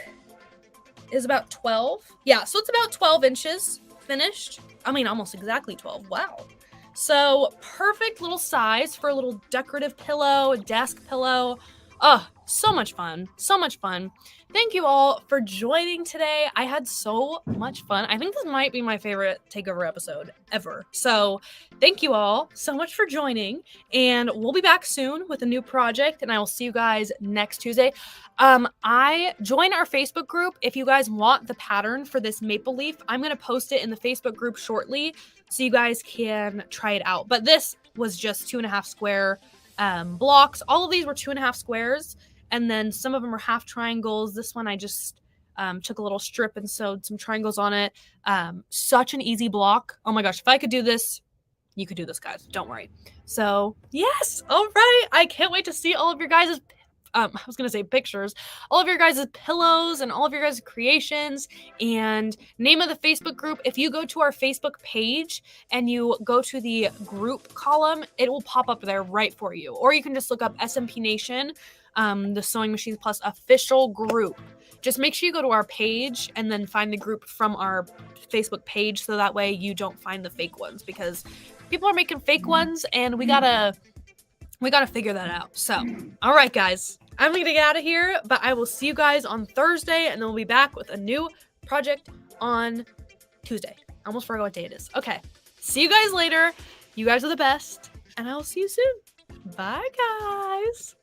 is about 12. Yeah, so it's about 12 inches finished. I mean, almost exactly 12. Wow. So perfect little size for a little decorative pillow, a desk pillow. Oh, so much fun. So much fun. Thank you all for joining today. I had so much fun. I think this might be my favorite Takeover episode ever. So thank you all so much for joining. And we'll be back soon with a new project. And I will see you guys next Tuesday. I join our Facebook group. If you guys want the pattern for this maple leaf, I'm going to post it in the Facebook group shortly so you guys can try it out. But this was just 2.5 square blocks. All of these were 2.5 squares, and then some of them are half triangles. This one I just took a little strip and sewed some triangles on it. Such an easy block. Oh my gosh, if I could do this, you could do this, guys. Don't worry. So yes, all right. I can't wait to see all of your guys' I was going to say pictures, all of your guys' pillows and all of your guys' creations and name of the Facebook group. If you go to our Facebook page and you go to the group column, it will pop up there right for you. Or you can just look up SMP Nation, the Sewing Machines Plus official group. Just make sure you go to our page and then find the group from our Facebook page so that way you don't find the fake ones because people are making fake ones and we gotta figure that out. So, all right, guys, I'm going to get out of here, but I will see you guys on Thursday, and then we'll be back with a new project on Tuesday. I almost forgot what day it is. Okay, see you guys later. You guys are the best, and I will see you soon. Bye, guys.